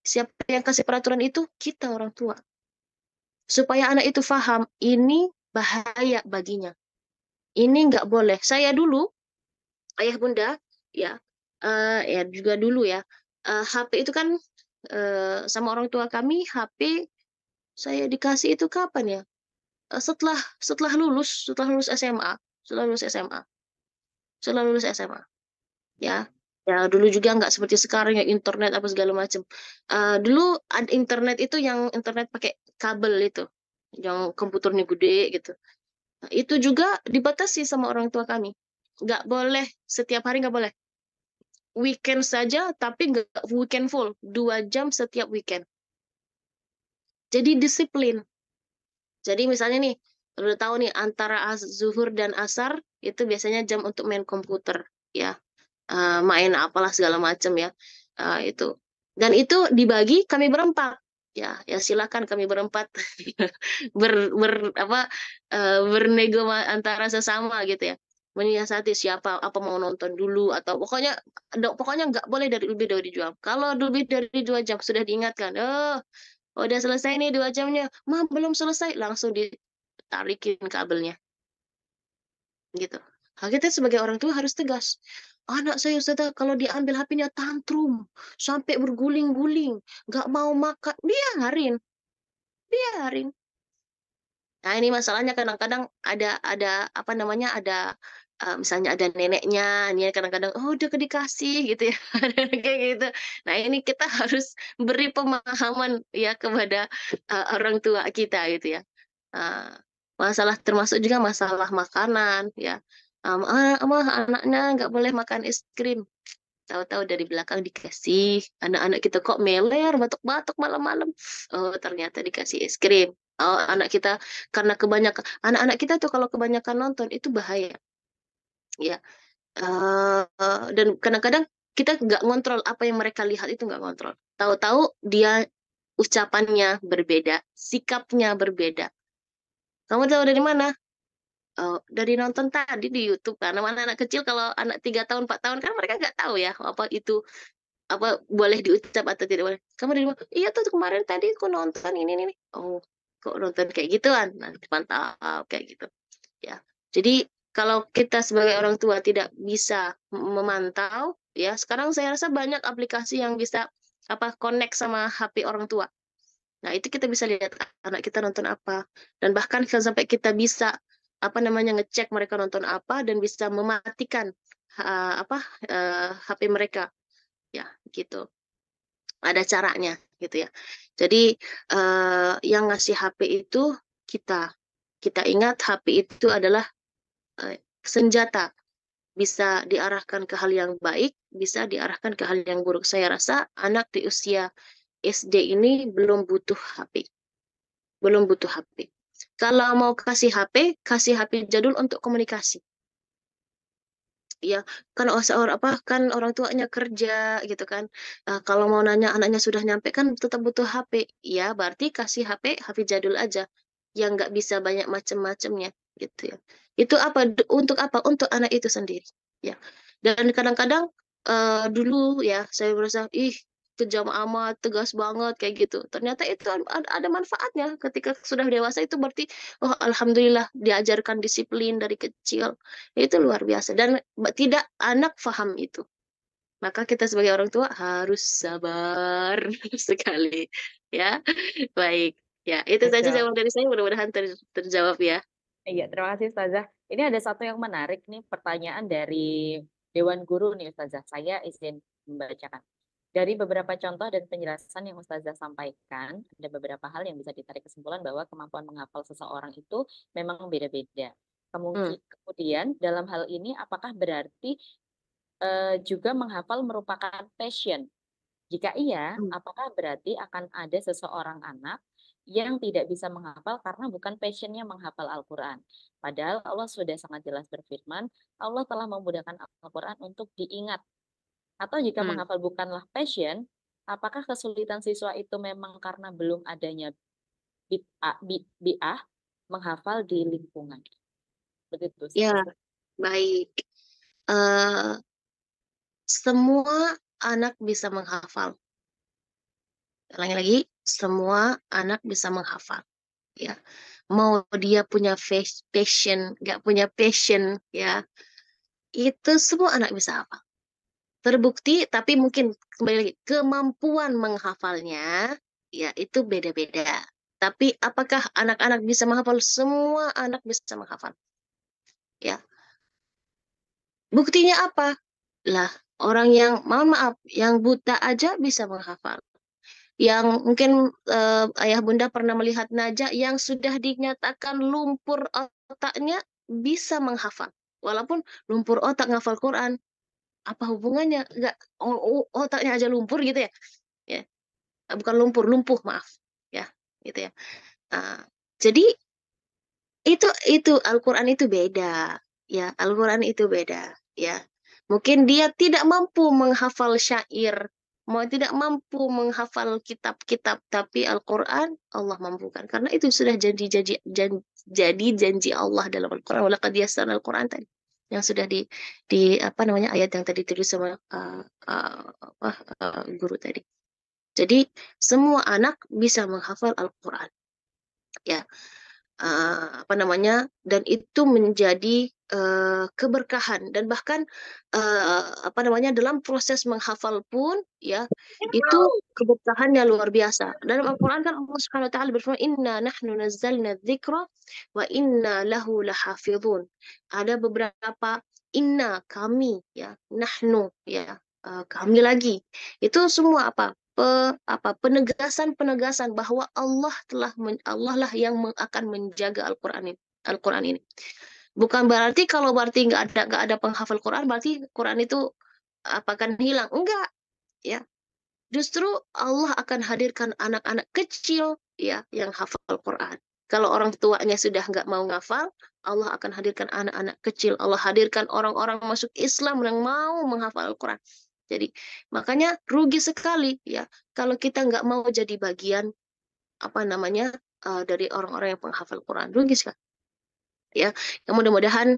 Siapa yang kasih peraturan itu? Kita orang tua. Supaya anak itu paham, ini bahaya baginya. Ini nggak boleh. Saya dulu, ayah bunda, ya, ya juga dulu ya, HP itu kan sama orang tua kami, HP saya dikasih itu kapan ya? Setelah lulus SMA, setelah lulus SMA, setelah lulus SMA, ya. Ya dulu juga nggak seperti sekarang ya, internet apa segala macam. Dulu ada internet itu yang internet pakai kabel itu, yang komputernya gede gitu. Nah, itu juga dibatasi sama orang tua kami. Nggak boleh, setiap hari nggak boleh. Weekend saja, tapi nggak weekend full. 2 jam setiap weekend. Jadi disiplin. Jadi misalnya nih, udah tahu nih, antara zuhur dan asar, itu biasanya jam untuk main komputer. Ya, main apalah segala macam ya. Itu. Dan itu dibagi kami berempat. Ya, ya silakan kami berempat apa bernego antara sesama gitu ya, menyiasati siapa apa mau nonton dulu, atau pokoknya nggak boleh lebih dari 2 jam. Kalau lebih dari 2 jam sudah diingatkan, udah selesai nih 2 jamnya, belum selesai, langsung ditarikin kabelnya gitu. Kita sebagai orang tua harus tegas. Anak saya Ustazah kalau diambil HP-nya tantrum sampai berguling-guling, nggak mau makan, biarin, biarin. Nah, ini masalahnya kadang-kadang ada apa namanya, misalnya ada neneknya, ini kadang-kadang, "Oh, udah dikasih," gitu ya, kayak gitu. Nah, ini kita harus beri pemahaman ya kepada, orang tua kita gitu ya. Masalah termasuk juga masalah makanan ya, "Mah, anaknya nggak boleh makan es krim." Tahu-tahu dari belakang dikasih, anak-anak kita kok meler, batuk-batuk malam-malam. Oh, ternyata dikasih es krim. Oh, karena kebanyakan anak-anak kita tuh kalau kebanyakan nonton itu bahaya, ya. Dan kadang-kadang kita nggak ngontrol apa yang mereka lihat itu nggak ngontrol. Tahu-tahu dia ucapannya berbeda, sikapnya berbeda. Kamu tahu dari mana? Oh, dari nonton tadi di YouTube, karena mana anak kecil kalau anak 3 tahun, 4 tahun kan mereka nggak tahu ya apa itu apa boleh diucap atau tidak boleh. Kamu dari mana? Iya tuh kemarin tadi aku nonton ini. Oh, kok nonton kayak gituan? Nah, mantap kayak gitu. Ya. Jadi kalau kita sebagai orang tua tidak bisa memantau, ya sekarang saya rasa banyak aplikasi yang bisa connect sama HP orang tua. Nah, itu kita bisa lihat anak kita nonton apa dan bahkan sampai kita bisa ngecek mereka nonton apa dan bisa mematikan HP mereka ya gitu. Ada caranya gitu ya. Jadi yang ngasih HP itu kita. Kita ingat HP itu adalah senjata. Bisa diarahkan ke hal yang baik, bisa diarahkan ke hal yang buruk. Saya rasa anak di usia SD ini belum butuh HP. Belum butuh HP. Kalau mau kasih HP jadul untuk komunikasi. Ya, kan orang tuanya kerja gitu kan. Kalau mau nanya anaknya sudah nyampe kan tetap butuh HP. Ya, berarti kasih HP jadul aja yang nggak bisa banyak macam-macamnya gitu ya. Itu untuk apa? Untuk anak itu sendiri. Ya. Dan kadang-kadang dulu ya saya merasa kejam amat, tegas banget kayak gitu. Ternyata itu ada manfaatnya ketika sudah dewasa itu berarti oh alhamdulillah diajarkan disiplin dari kecil. Itu luar biasa dan tidak anak paham itu. Maka kita sebagai orang tua harus sabar sekali ya. Baik. Ya, itu saja Betul. jawab dari saya mudah-mudahan terjawab ya. Iya, terima kasih Ustazah. Ini ada satu yang menarik nih, pertanyaan dari Dewan Guru nih Ustazah. Saya izin membacakan. Dari beberapa contoh dan penjelasan yang Ustazah sampaikan, ada beberapa hal yang bisa ditarik kesimpulan bahwa kemampuan menghafal seseorang itu memang beda-beda. Kemudian dalam hal ini apakah berarti juga menghafal merupakan passion? Jika iya, apakah berarti akan ada seseorang anak yang tidak bisa menghafal karena bukan passionnya menghafal Al-Quran? Padahal Allah sudah sangat jelas berfirman, Allah telah memudahkan Al-Quran untuk diingat. Atau jika menghafal bukanlah passion, apakah kesulitan siswa itu memang karena belum adanya bi'ah menghafal di lingkungan? Begitu. Ya, baik. Semua anak bisa menghafal. Lagi-lagi, semua anak bisa menghafal. Ya, mau dia punya passion, nggak punya passion, ya, itu semua anak bisa hafal. Terbukti, tapi mungkin kembali lagi kemampuan menghafalnya, ya itu beda-beda. Tapi apakah anak-anak bisa menghafal? Semua anak bisa menghafal. Ya, buktinya apa? Lah, orang yang, mohon maaf, yang buta aja bisa menghafal. Yang mungkin ayah bunda pernah melihat Najah yang sudah dinyatakan lumpur otaknya bisa menghafal. Walaupun lumpur otak ngafal Quran, apa hubungannya? Enggak, otaknya aja lumpur gitu ya? Ya, bukan lumpur, lumpuh maaf, ya, gitu ya. Jadi itu Al-Quran itu beda, ya Al-Quran itu beda, ya. Mungkin dia tidak mampu menghafal syair, mau tidak mampu menghafal kitab-kitab, tapi Al-Quran Allah mampukan. Karena itu sudah jadi janji Allah dalam Al-Quran. Walaqad yassarna Al-Quran tadi yang sudah di ayat yang tadi ditulis sama guru tadi. Jadi semua anak bisa menghafal Al-Quran, ya. Dan itu menjadi keberkahan, dan bahkan apa namanya, dalam proses menghafal pun ya itu keberkahannya luar biasa. Dalam Al-Quran kan Allah Subhanahu wa taala berfirman, inna nahnu nazzalna dzikra wa inna lahu lahafizun. Ada beberapa inna, kami ya, nahnu ya, kami lagi. Itu semua penegasan bahwa Allah lah yang akan menjaga Al-Quran ini. Bukan berarti kalau nggak ada penghafal Quran berarti Quran itu akan hilang. Enggak, ya. Justru Allah akan hadirkan anak-anak kecil ya yang hafal Quran. Kalau orang tuanya sudah nggak mau ngafal, Allah akan hadirkan anak-anak kecil. Allah hadirkan orang-orang masuk Islam yang mau menghafal Al-Quran. Jadi makanya rugi sekali ya kalau kita nggak mau jadi bagian apa namanya dari orang-orang yang penghafal Quran. Rugi sekali. Ya, mudah-mudahan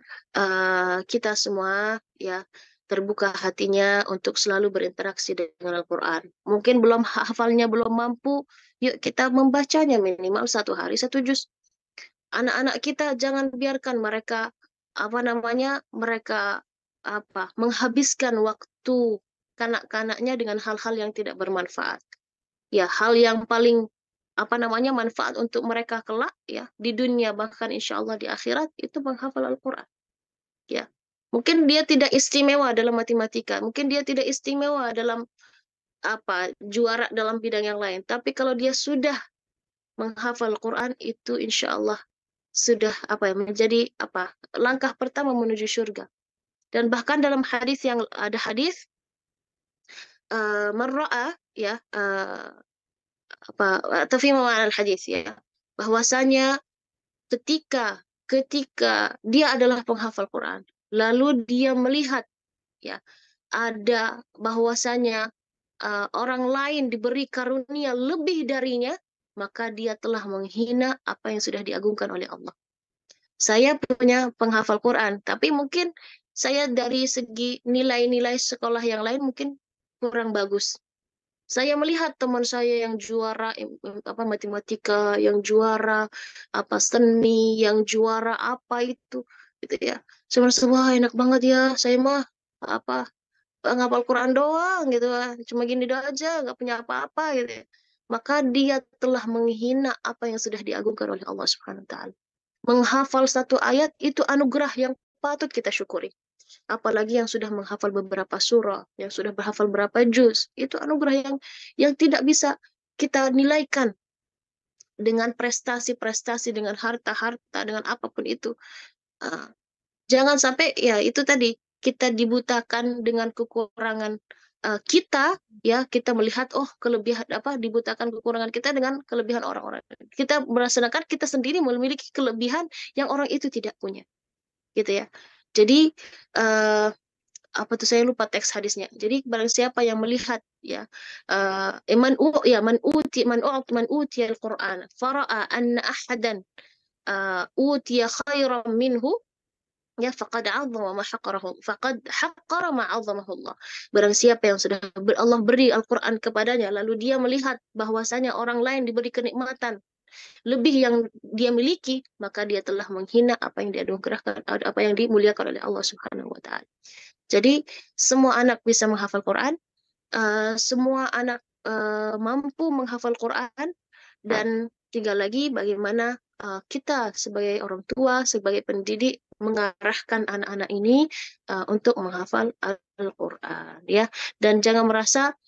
kita semua ya terbuka hatinya untuk selalu berinteraksi dengan Al-Quran. Mungkin belum hafalnya belum mampu, yuk kita membacanya minimal 1 hari 1 juz. Anak-anak kita jangan biarkan mereka mereka menghabiskan waktu kanak-kanaknya dengan hal-hal yang tidak bermanfaat. Ya, hal yang paling manfaat untuk mereka kelak ya di dunia, bahkan insya Allah di akhirat, itu menghafal Al-Quran ya. Mungkin dia tidak istimewa dalam matematika, mungkin dia tidak istimewa dalam juara dalam bidang yang lain, tapi kalau dia sudah menghafal Quran itu insya Allah sudah menjadi langkah pertama menuju surga. Dan bahkan dalam hadis yang ada hadis man ra'a ya atau fi ma'al hadis ya, bahwasanya ketika dia adalah penghafal Quran lalu dia melihat ya ada bahwasanya orang lain diberi karunia lebih darinya, maka dia telah menghina apa yang sudah diagungkan oleh Allah. Saya punya penghafal Quran, tapi mungkin saya dari segi nilai-nilai sekolah yang lain mungkin kurang bagus. Saya melihat teman saya yang juara matematika, yang juara seni, yang juara itu gitu ya. Saya merasa wah enak banget ya. Saya mah ngapal Quran doang gitu lah. Cuma gini doang aja, nggak punya apa-apa gitu ya. Maka dia telah menghina apa yang sudah diagungkan oleh Allah Subhanahu wa taala. Menghafal 1 ayat itu anugerah yang patut kita syukuri. Apalagi yang sudah menghafal beberapa surah, yang sudah berhafal berapa juz, itu anugerah yang tidak bisa kita nilaikan dengan prestasi-prestasi, dengan harta-harta, dengan apapun itu. Jangan sampai ya itu tadi kita dibutakan dengan kekurangan kita ya, kita melihat kelebihan dibutakan kekurangan kita dengan kelebihan orang-orang. Kita merasakan kita sendiri memiliki kelebihan yang orang itu tidak punya. Gitu ya. Jadi saya lupa teks hadisnya. Jadi barang siapa yang melihat ya man uti al-Qur'an fara'a anna ahadan utiya khairan minhu ya faqad 'azzama ma haqqarahu faqad haqqara ma 'azzamahu Allah. Barang siapa yang sudah Allah beri Al-Qur'an kepadanya lalu dia melihat bahwasanya orang lain diberi kenikmatan lebih yang dia miliki, maka dia telah menghina apa yang dianugerahkan, apa yang dimuliakan oleh Allah Subhanahu wa taala. Jadi semua anak bisa menghafal Quran, semua anak mampu menghafal Quran, dan tinggal lagi bagaimana kita sebagai orang tua, sebagai pendidik mengarahkan anak-anak ini untuk menghafal Al-Quran ya. Dan jangan merasa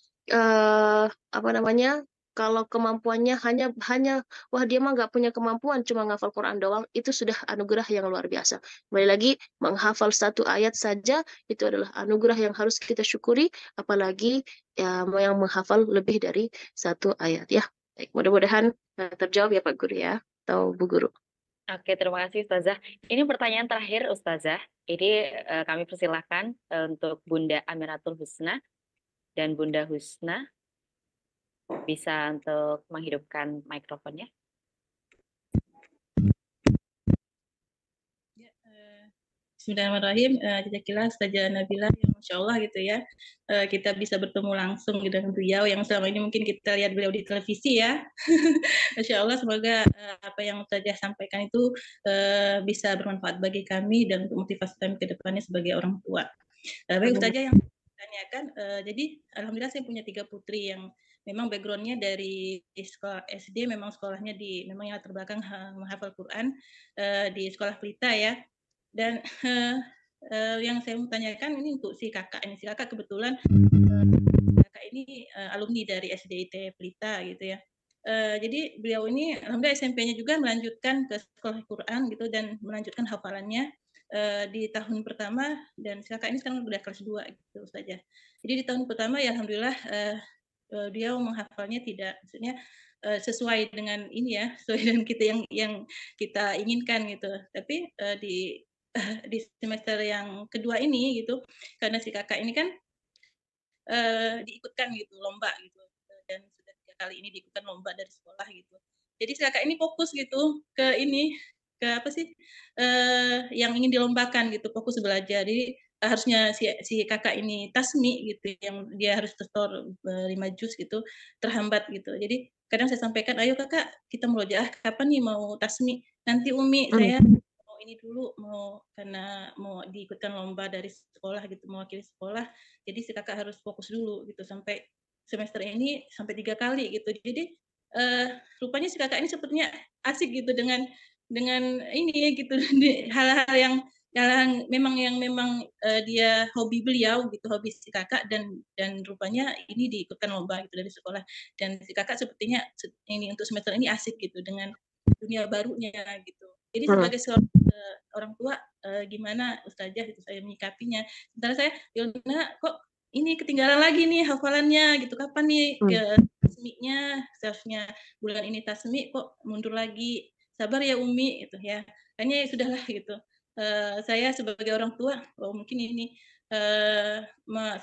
kalau kemampuannya hanya wah dia mah nggak punya kemampuan cuma menghafal Quran doang, itu sudah anugerah yang luar biasa. Kembali lagi menghafal 1 ayat saja itu adalah anugerah yang harus kita syukuri, apalagi yang menghafal lebih dari 1 ayat ya. Baik, mudah-mudahan terjawab ya Pak Guru ya atau Bu Guru. Oke, terima kasih Ustazah. Ini pertanyaan terakhir Ustazah. Ini kami persilahkan untuk Bunda Amiratul Husna dan Bunda Husna bisa untuk menghidupkan mikrofonnya. Bismillahirrahmanirrahim. Jazakillah Ustazah Nabila, yang Masya Allah gitu ya. Kita bisa bertemu langsung dengan beliau yang selama ini mungkin kita lihat beliau di televisi ya. Masya Allah, semoga apa yang Ustazah sampaikan itu bisa bermanfaat bagi kami dan untuk motivasi kami ke depannya sebagai orang tua. Baik Ustazah, yang tanyakan, jadi alhamdulillah saya punya 3 putri yang memang backgroundnya dari sekolah SD, memang sekolahnya memang yang terbelakang menghafal Quran di sekolah Pelita ya. Dan yang saya mau tanyakan ini untuk si kakak ini. Si kakak kebetulan kakak ini alumni dari SDIT Pelita gitu ya. Jadi beliau ini alhamdulillah SMP-nya juga melanjutkan ke sekolah Quran gitu dan melanjutkan hafalannya di tahun pertama, dan si kakak ini sekarang udah kelas 2 gitu saja. Jadi di tahun pertama ya alhamdulillah dia menghafalnya tidak, maksudnya sesuai dengan ini ya, sesuai dengan kita yang kita inginkan gitu. Tapi di semester yang kedua ini gitu, karena si kakak ini kan diikutkan gitu lomba gitu, dan sudah 3 kali ini diikutkan lomba dari sekolah gitu. Jadi si kakak ini fokus gitu ke ini, ke apa sih yang ingin dilombakan gitu, fokus belajar. Jadi harusnya si kakak ini tasmi gitu, yang dia harus setor 5 juz gitu, terhambat gitu. Jadi kadang saya sampaikan, ayo kakak kita murojaah, kapan nih mau tasmi? Nanti Umi saya mau ini dulu, karena mau diikutkan lomba dari sekolah gitu, mewakili sekolah. Jadi si kakak harus fokus dulu gitu sampai semester ini sampai 3 kali gitu. Jadi rupanya si kakak ini sepertinya asik gitu dengan ini gitu, hal-hal yang memang dia hobi beliau gitu, hobi si kakak, dan rupanya ini diikutkan lomba gitu dari sekolah, dan si kakak sepertinya ini untuk semester ini asik gitu dengan dunia barunya gitu. Jadi sebagai seorang orang tua gimana Ustazah itu saya menyikapinya. Sementara saya, Yolina kok ini ketinggalan lagi nih hafalannya gitu, kapan nih ke tasminya, seharusnya bulan ini tasmi kok mundur lagi, sabar ya Umi gitu ya. Kayaknya sudahlah gitu. Saya sebagai orang tua, mungkin ini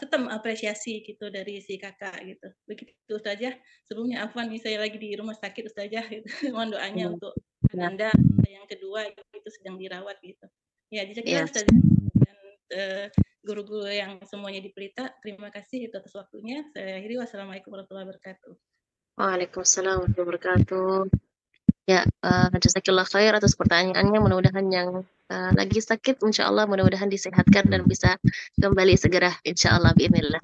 tetap apresiasi gitu dari si kakak gitu. Begitu saja. Sebelumnya afwan nih, saya lagi di rumah sakit Ustazah gitu. Mohon doanya untuk Ananda yang kedua itu sedang dirawat gitu. Ya, jazakallah Ustazah, dan guru-guru yang semuanya di Pelita, terima kasih itu atas waktunya. Saya akhiri, wassalamualaikum warahmatullahi wabarakatuh. Waalaikumsalam warahmatullahi wabarakatuh. Ya, jazakillah khair atas pertanyaannya. Mudah-mudahan yang lagi sakit, insya Allah mudah-mudahan disehatkan dan bisa kembali segera, insya Allah, biiznillah.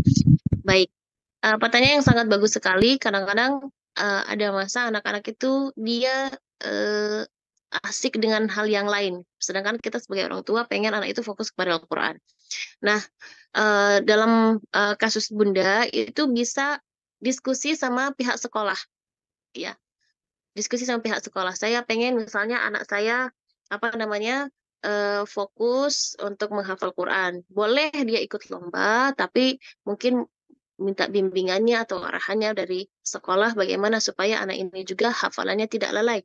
Baik, pertanyaan yang sangat bagus sekali. Kadang-kadang ada masa anak-anak itu dia asik dengan hal yang lain, sedangkan kita sebagai orang tua pengen anak itu fokus kepada Al-Quran. Nah, dalam kasus Bunda itu bisa diskusi sama pihak sekolah, ya. Diskusi sama pihak sekolah. Saya pengen misalnya anak saya fokus untuk menghafal Quran. Boleh dia ikut lomba, tapi mungkin minta bimbingannya atau arahannya dari sekolah bagaimana supaya anak ini juga hafalannya tidak lalai.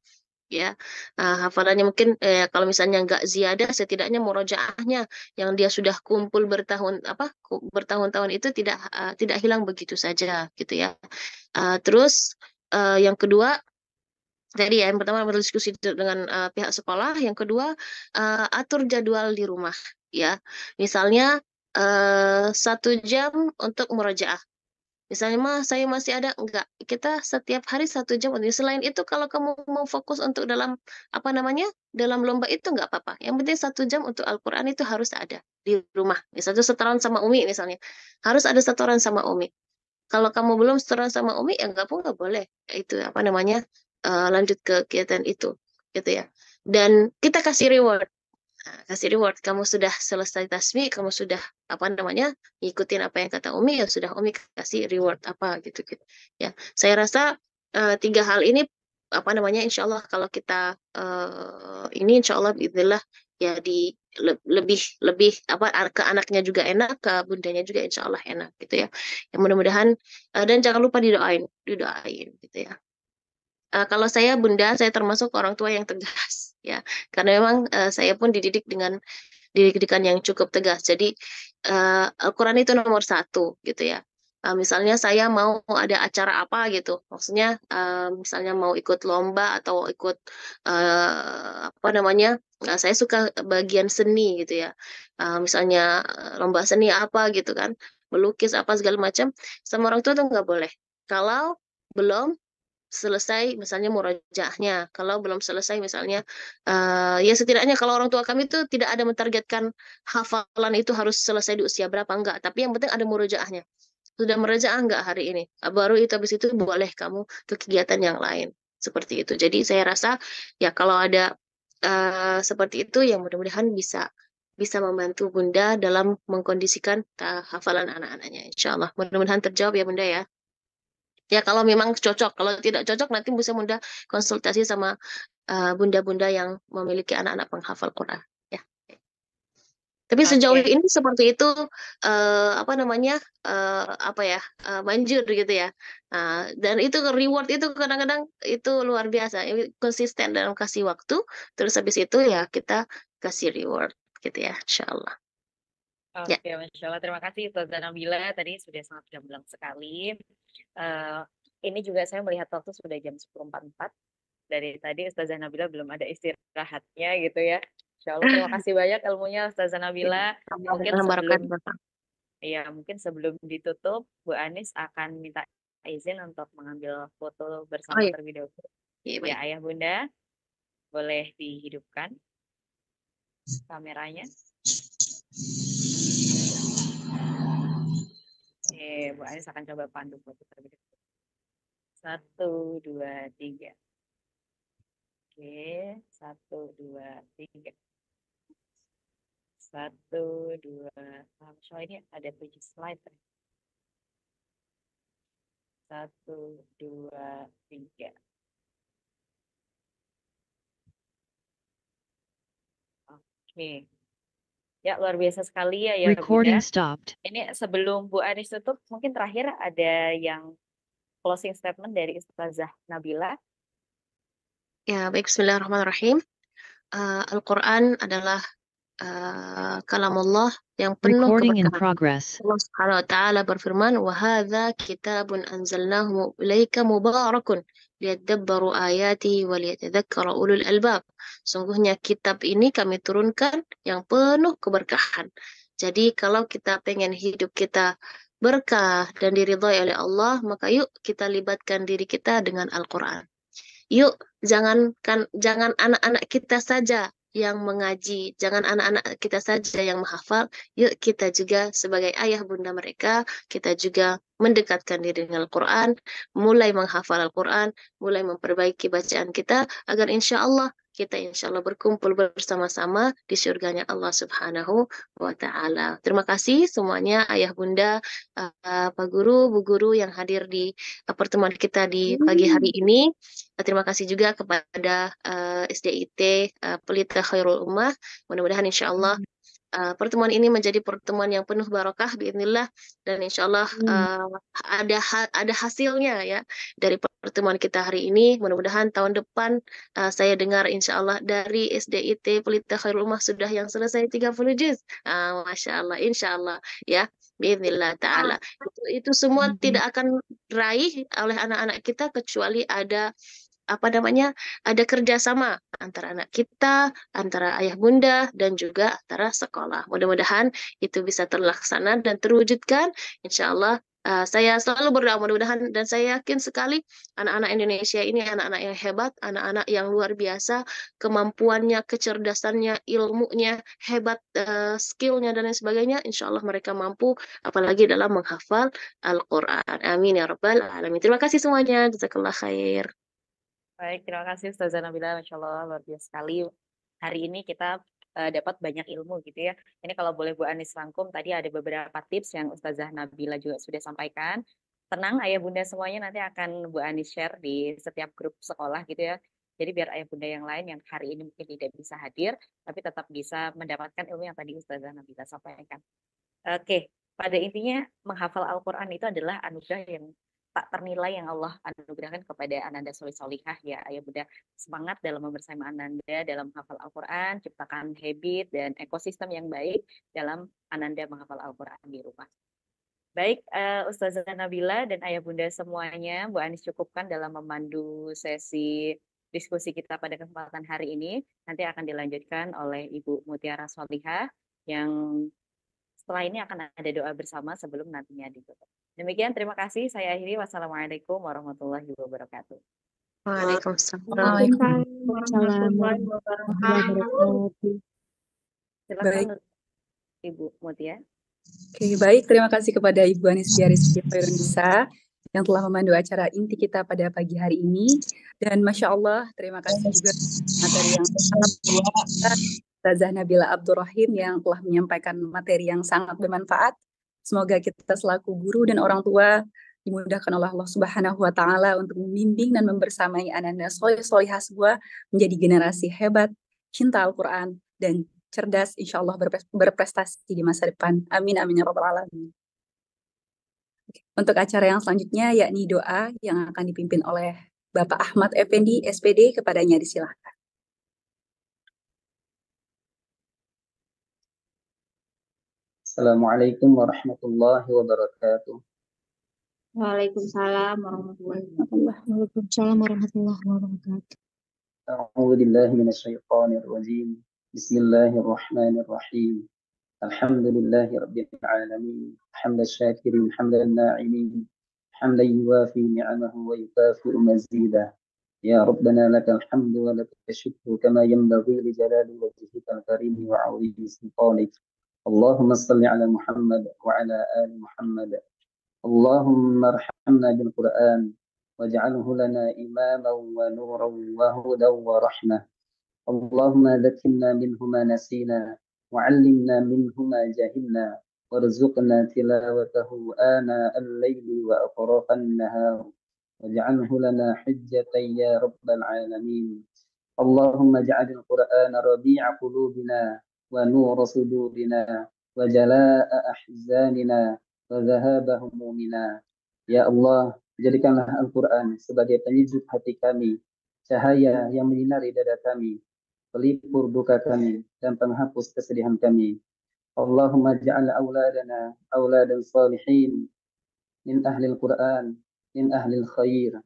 Ya, hafalannya mungkin kalau misalnya nggak ziyadah, setidaknya murojaahnya yang dia sudah kumpul bertahun-tahun itu tidak hilang begitu saja, gitu ya. Terus yang kedua, jadi ya, yang pertama berdiskusi dengan pihak sekolah, yang kedua atur jadwal di rumah, ya. Misalnya 1 jam untuk murojaah. Misalnya, saya masih ada, enggak. Kita setiap hari 1 jam. Selain itu, kalau kamu mau fokus untuk dalam dalam lomba itu enggak apa-apa. Yang penting 1 jam untuk Al-Quran itu harus ada di rumah. Misalnya setoran sama Umi misalnya, harus ada setoran sama Umi. Kalau kamu belum setoran sama Umi, ya enggak boleh. Itu lanjut ke kegiatan itu, gitu ya. Dan kita kasih reward. Kamu sudah selesai tasmi, kamu sudah ngikutin apa yang kata Umi, ya sudah Umi kasih reward apa gitu ya. Saya rasa 3 hal ini insya Allah kalau kita ini insya Allah bismillah ya lebih ke anaknya juga enak, ke bundanya juga insya Allah enak gitu ya. Yang mudah-mudahan dan jangan lupa didoain gitu ya. Kalau saya Bunda, saya termasuk orang tua yang tegas ya, karena memang saya pun dididik dengan didikan yang cukup tegas. Jadi Al-Quran itu nomor 1 gitu ya. Misalnya saya mau ada acara apa gitu, maksudnya misalnya mau ikut lomba atau ikut apa namanya, saya suka bagian seni gitu ya. Misalnya lomba seni apa gitu kan, melukis apa segala macam, sama orang tua tuh nggak boleh. Kalau belum selesai misalnya murojaahnya, kalau belum selesai misalnya, ya setidaknya kalau orang tua kami itu tidak ada mentargetkan hafalan itu harus selesai di usia berapa, enggak, tapi yang penting ada murojaahnya. Sudah murojaah enggak hari ini? Baru itu habis itu boleh kamu ke kegiatan yang lain. Seperti itu. Jadi saya rasa ya kalau ada seperti itu ya mudah-mudahan bisa bisa membantu Bunda dalam mengkondisikan hafalan anak-anaknya. Insya Allah. Mudah-mudahan terjawab ya Bunda ya. Ya kalau memang cocok, kalau tidak cocok nanti bisa Bunda konsultasi sama bunda-bunda yang memiliki anak-anak penghafal Quran. Ya. Tapi sejauh Oke. ini seperti itu apa namanya apa ya manjur gitu ya. Dan itu reward itu kadang-kadang itu luar biasa. Ini konsisten dalam kasih waktu. Terus habis itu ya kita kasih reward gitu ya, Insya Allah. Ya. Oke, Masya Allah. Terima kasih Ustazah Nabila. Tadi sudah sangat gamblang sekali. Ini juga saya melihat waktu sudah jam 10.44. Dari tadi Ustazah Nabila belum ada istirahatnya gitu ya. Insya Allah terima kasih banyak ilmunya Ustazah Nabila. Mungkin sebelum ditutup, Bu Anis akan minta izin untuk mengambil foto bersama terlebih dahulu. Ya, Ayah Bunda, boleh dihidupkan kameranya. Bu Anis akan coba pandu foto terlebih dahulu. 1, 2, 3. Oke, 1, 2, 3. 1, 2, soalnya ini ada 7 slide. 1, 2, 3. Oke. Ya, luar biasa sekali ya Recording Bunda. stopped. Ini sebelum Bu Anis tutup, mungkin terakhir ada yang closing statement dari Ustazah Nabila. Ya, baik. Bismillahirrahmanirrahim. Al-Quran adalah kalamullah yang penuh Recording in keberkahan. progress. Allah Subhanahu wa taala berfirman, "Wa hadza kitabun anzalnahu ilaika mubarakun liyadabbaru ayatihi wa liyatadzakkara ulul albab." Sungguhnya kitab ini kami turunkan yang penuh keberkahan. Jadi kalau kita pengen hidup kita berkah dan diridhai oleh Allah, maka yuk kita libatkan diri kita dengan Al-Quran. Yuk, jangan anak-anak kita saja yang mengaji, jangan anak-anak kita saja yang menghafal. Yuk kita juga sebagai ayah bunda mereka, kita juga mendekatkan diri dengan Al-Quran, mulai menghafal Al-Quran, mulai memperbaiki bacaan kita, agar insya Allah kita insya Allah berkumpul bersama-sama di surganya Allah Subhanahu wa Ta'ala. Terima kasih semuanya, ayah bunda, Pak Guru, Bu Guru yang hadir di pertemuan kita di pagi hari ini. Terima kasih juga kepada SDIT Pelita Khairul Ummah. Mudah-mudahan insya Allah pertemuan ini menjadi pertemuan yang penuh barokah biidznillah, dan insya Allah ada hasilnya ya dari pertemuan kita hari ini. Mudah-mudahan tahun depan saya dengar insya Allah dari SDIT Pelita Khairul Ummah sudah yang selesai 30 juz. Masya Allah, insya Allah ya. Biidznillah ta'ala. Itu semua tidak akan raih oleh anak-anak kita kecuali ada apa namanya, ada kerjasama antara anak kita, antara ayah bunda, dan juga antara sekolah. Mudah-mudahan itu bisa terlaksana dan terwujudkan. Insya Allah saya selalu berdoa mudah-mudahan, dan saya yakin sekali anak-anak Indonesia ini anak-anak yang hebat, anak-anak yang luar biasa, kemampuannya, kecerdasannya, ilmunya hebat, skillnya dan lain sebagainya. Insya Allah mereka mampu, apalagi dalam menghafal Al-Quran. Amin ya rabbal alamin. Terima kasih semuanya. Jazakallah khair. Baik, terima kasih Ustazah Nabila. Masya Allah, luar biasa sekali. Hari ini kita dapat banyak ilmu gitu ya. Ini kalau boleh Bu Anis rangkum, tadi ada beberapa tips yang Ustazah Nabila juga sudah sampaikan. Tenang, ayah bunda semuanya nanti akan Bu Anis share di setiap grup sekolah gitu ya. Jadi biar ayah bunda yang lain yang hari ini mungkin tidak bisa hadir, tapi tetap bisa mendapatkan ilmu yang tadi Ustazah Nabila sampaikan. Oke, pada intinya menghafal Al-Quran itu adalah anugerah yang tak ternilai yang Allah anugerahkan kepada Ananda Solihah ya ayah bunda. Semangat dalam membersama Ananda dalam menghafal Al-Quran, ciptakan habit dan ekosistem yang baik dalam Ananda menghafal Al-Quran di rumah. Baik, Ustazah Nabila dan Ayah Bunda semuanya, Bu Anis cukupkan dalam memandu sesi diskusi kita pada kesempatan hari ini. Nanti akan dilanjutkan oleh Ibu Mutiara Solihah yang setelah ini akan ada doa bersama sebelum nantinya ditutup. Demikian, terima kasih. Saya akhiri. Wassalamualaikum warahmatullahi wabarakatuh. Waalaikumsalam. Waalaikumsalam warahmatullahi wabarakatuh. Silakan Baik, Ibu Mutia. oke, baik. Terima kasih kepada Ibu Anistia Rizky Khairunisa yang telah memandu acara inti kita pada pagi hari ini. Dan Masya Allah, terima kasih juga materi yang sangat bermanfaat. Ustazah Nabila Abdurrahim yang telah menyampaikan materi yang sangat bermanfaat. Semoga kita selaku guru dan orang tua dimudahkan oleh Allah Subhanahu wa Ta'ala untuk membimbing dan membersamai anak-anak soleh-solehah semua menjadi generasi hebat, cinta Al-Quran, dan cerdas, insya Allah berprestasi di masa depan. Amin, amin ya rabbal alamin. Untuk acara yang selanjutnya, yakni doa yang akan dipimpin oleh Bapak Ahmad Effendi, SPD, kepadanya disilahkan. Assalamualaikum warahmatullahi wabarakatuh. Waalaikumsalam warahmatullahi wabarakatuh. Waalaikumsalam warahmatullahi wabarakatuh. A'udzu billahi minasyaitonir rajim. Bismillahirrahmanirrahim. Alhamdulillahi rabbil alamin. Hamdal syakirin, hamdal na'imin. Hamdan yuwafi ni'amahu wa yukafi'u mazidah. Ya Rabbana lakal hamdu wa lakal syukru kama yanbaghi li jalali wajhikal karim wa 'azimi sultanik. Allahumma salli ala Muhammad wa ala ali Muhammad. Allahumma arhamna bil Qur'an waj'alhu lana imaman wa nuran wa hudan wa rahmah. Allahumma dhakkirna minhu ma nasina wa 'allimna minhu ma jahilna warzuqna tilawatahu ana al-laili wa atrafan nahar waj'alhu lana hujjatan ya rabbal alamin. Allahumma ja'alil Qur'ana rabi'a qulubina wa nura sudurina wa jalaa'a ahzanina wa dhahaba humumina. Ya Allah, jadikanlah Al-Quran sebagai penyejuk hati kami, cahaya yang menyinari dada kami, pelipur duka kami, dan penghapus kesedihan kami. Allahumma ja'al awladana awladan salihin min ahli Al-Quran, min ahli al-khair.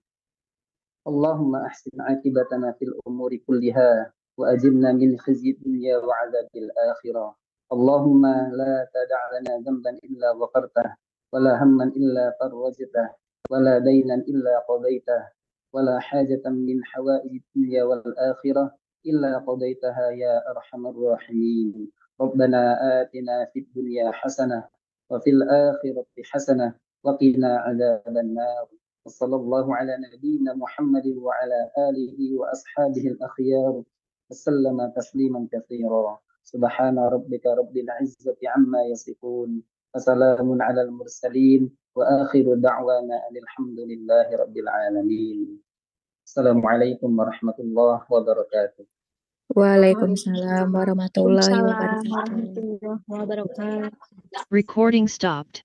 Allahumma ahsin akibatana fil umuri kulliha wa ajirna min khizyi dunya wa adzabil akhirah. Allahumma la tada' lana dhanban illa ghafartah wa la hamman illa farajtah wa la daynan illa qadaitah wa la hajatan min hawaij dunya wal akhirah illa qadaitaha ya arhamar rahimin. Rabbana atina fid dunya hasanah wa fil akhirati hasanah wa qina adzaban nar. وصلى الله على نبينا محمد وعلى آله وأصحابه الأخيار وسلم تسليما كثيرا. سبحان ربك رب العزة عما يصفون وسلام على المرسلين وآخر دعوانا أن الحمد لله رب العالمين. السلام عليكم ورحمة الله وبركاته. Waalaikumsalam warahmatullahi Waalaikumsalam wabarakatuh. Recording stopped.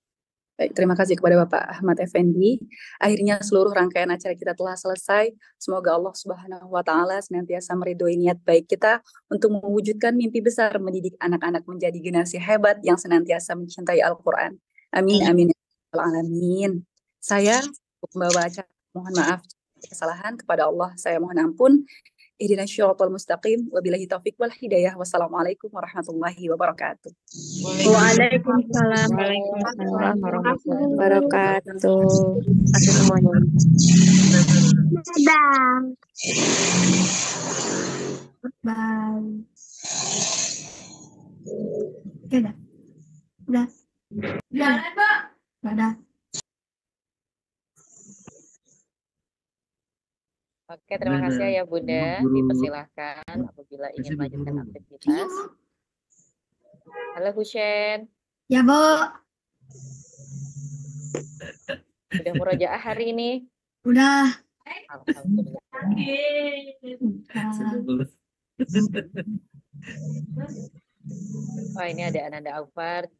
Baik, terima kasih kepada Bapak Ahmad Effendi. Akhirnya seluruh rangkaian acara kita telah selesai. Semoga Allah Subhanahu wa Ta'ala senantiasa meridhoi niat baik kita untuk mewujudkan mimpi besar mendidik anak-anak menjadi generasi hebat yang senantiasa mencintai Al-Quran. Amin, amin, ya rabbal alamin. Saya membawa acara, mohon maaf kesalahan kepada Allah, saya mohon ampun. Ihdinas syiratal mustaqim wabillahi taufiq wal hidayah. Wassalamualaikum warahmatullahi wabarakatuh. Waalaikumsalam warahmatullahi wabarakatuh. Kasih semuanya. Bye. Udah. Udah. Udah. Oke, terima kasih ya Bunda. Dipersilahkan apabila ingin melanjutkan aktivitas. Halo Hussein. Ya, Bu. Udah murojaah hari ini? Udah. Alhamdulillah. Wah, ini ada Ananda Aufar.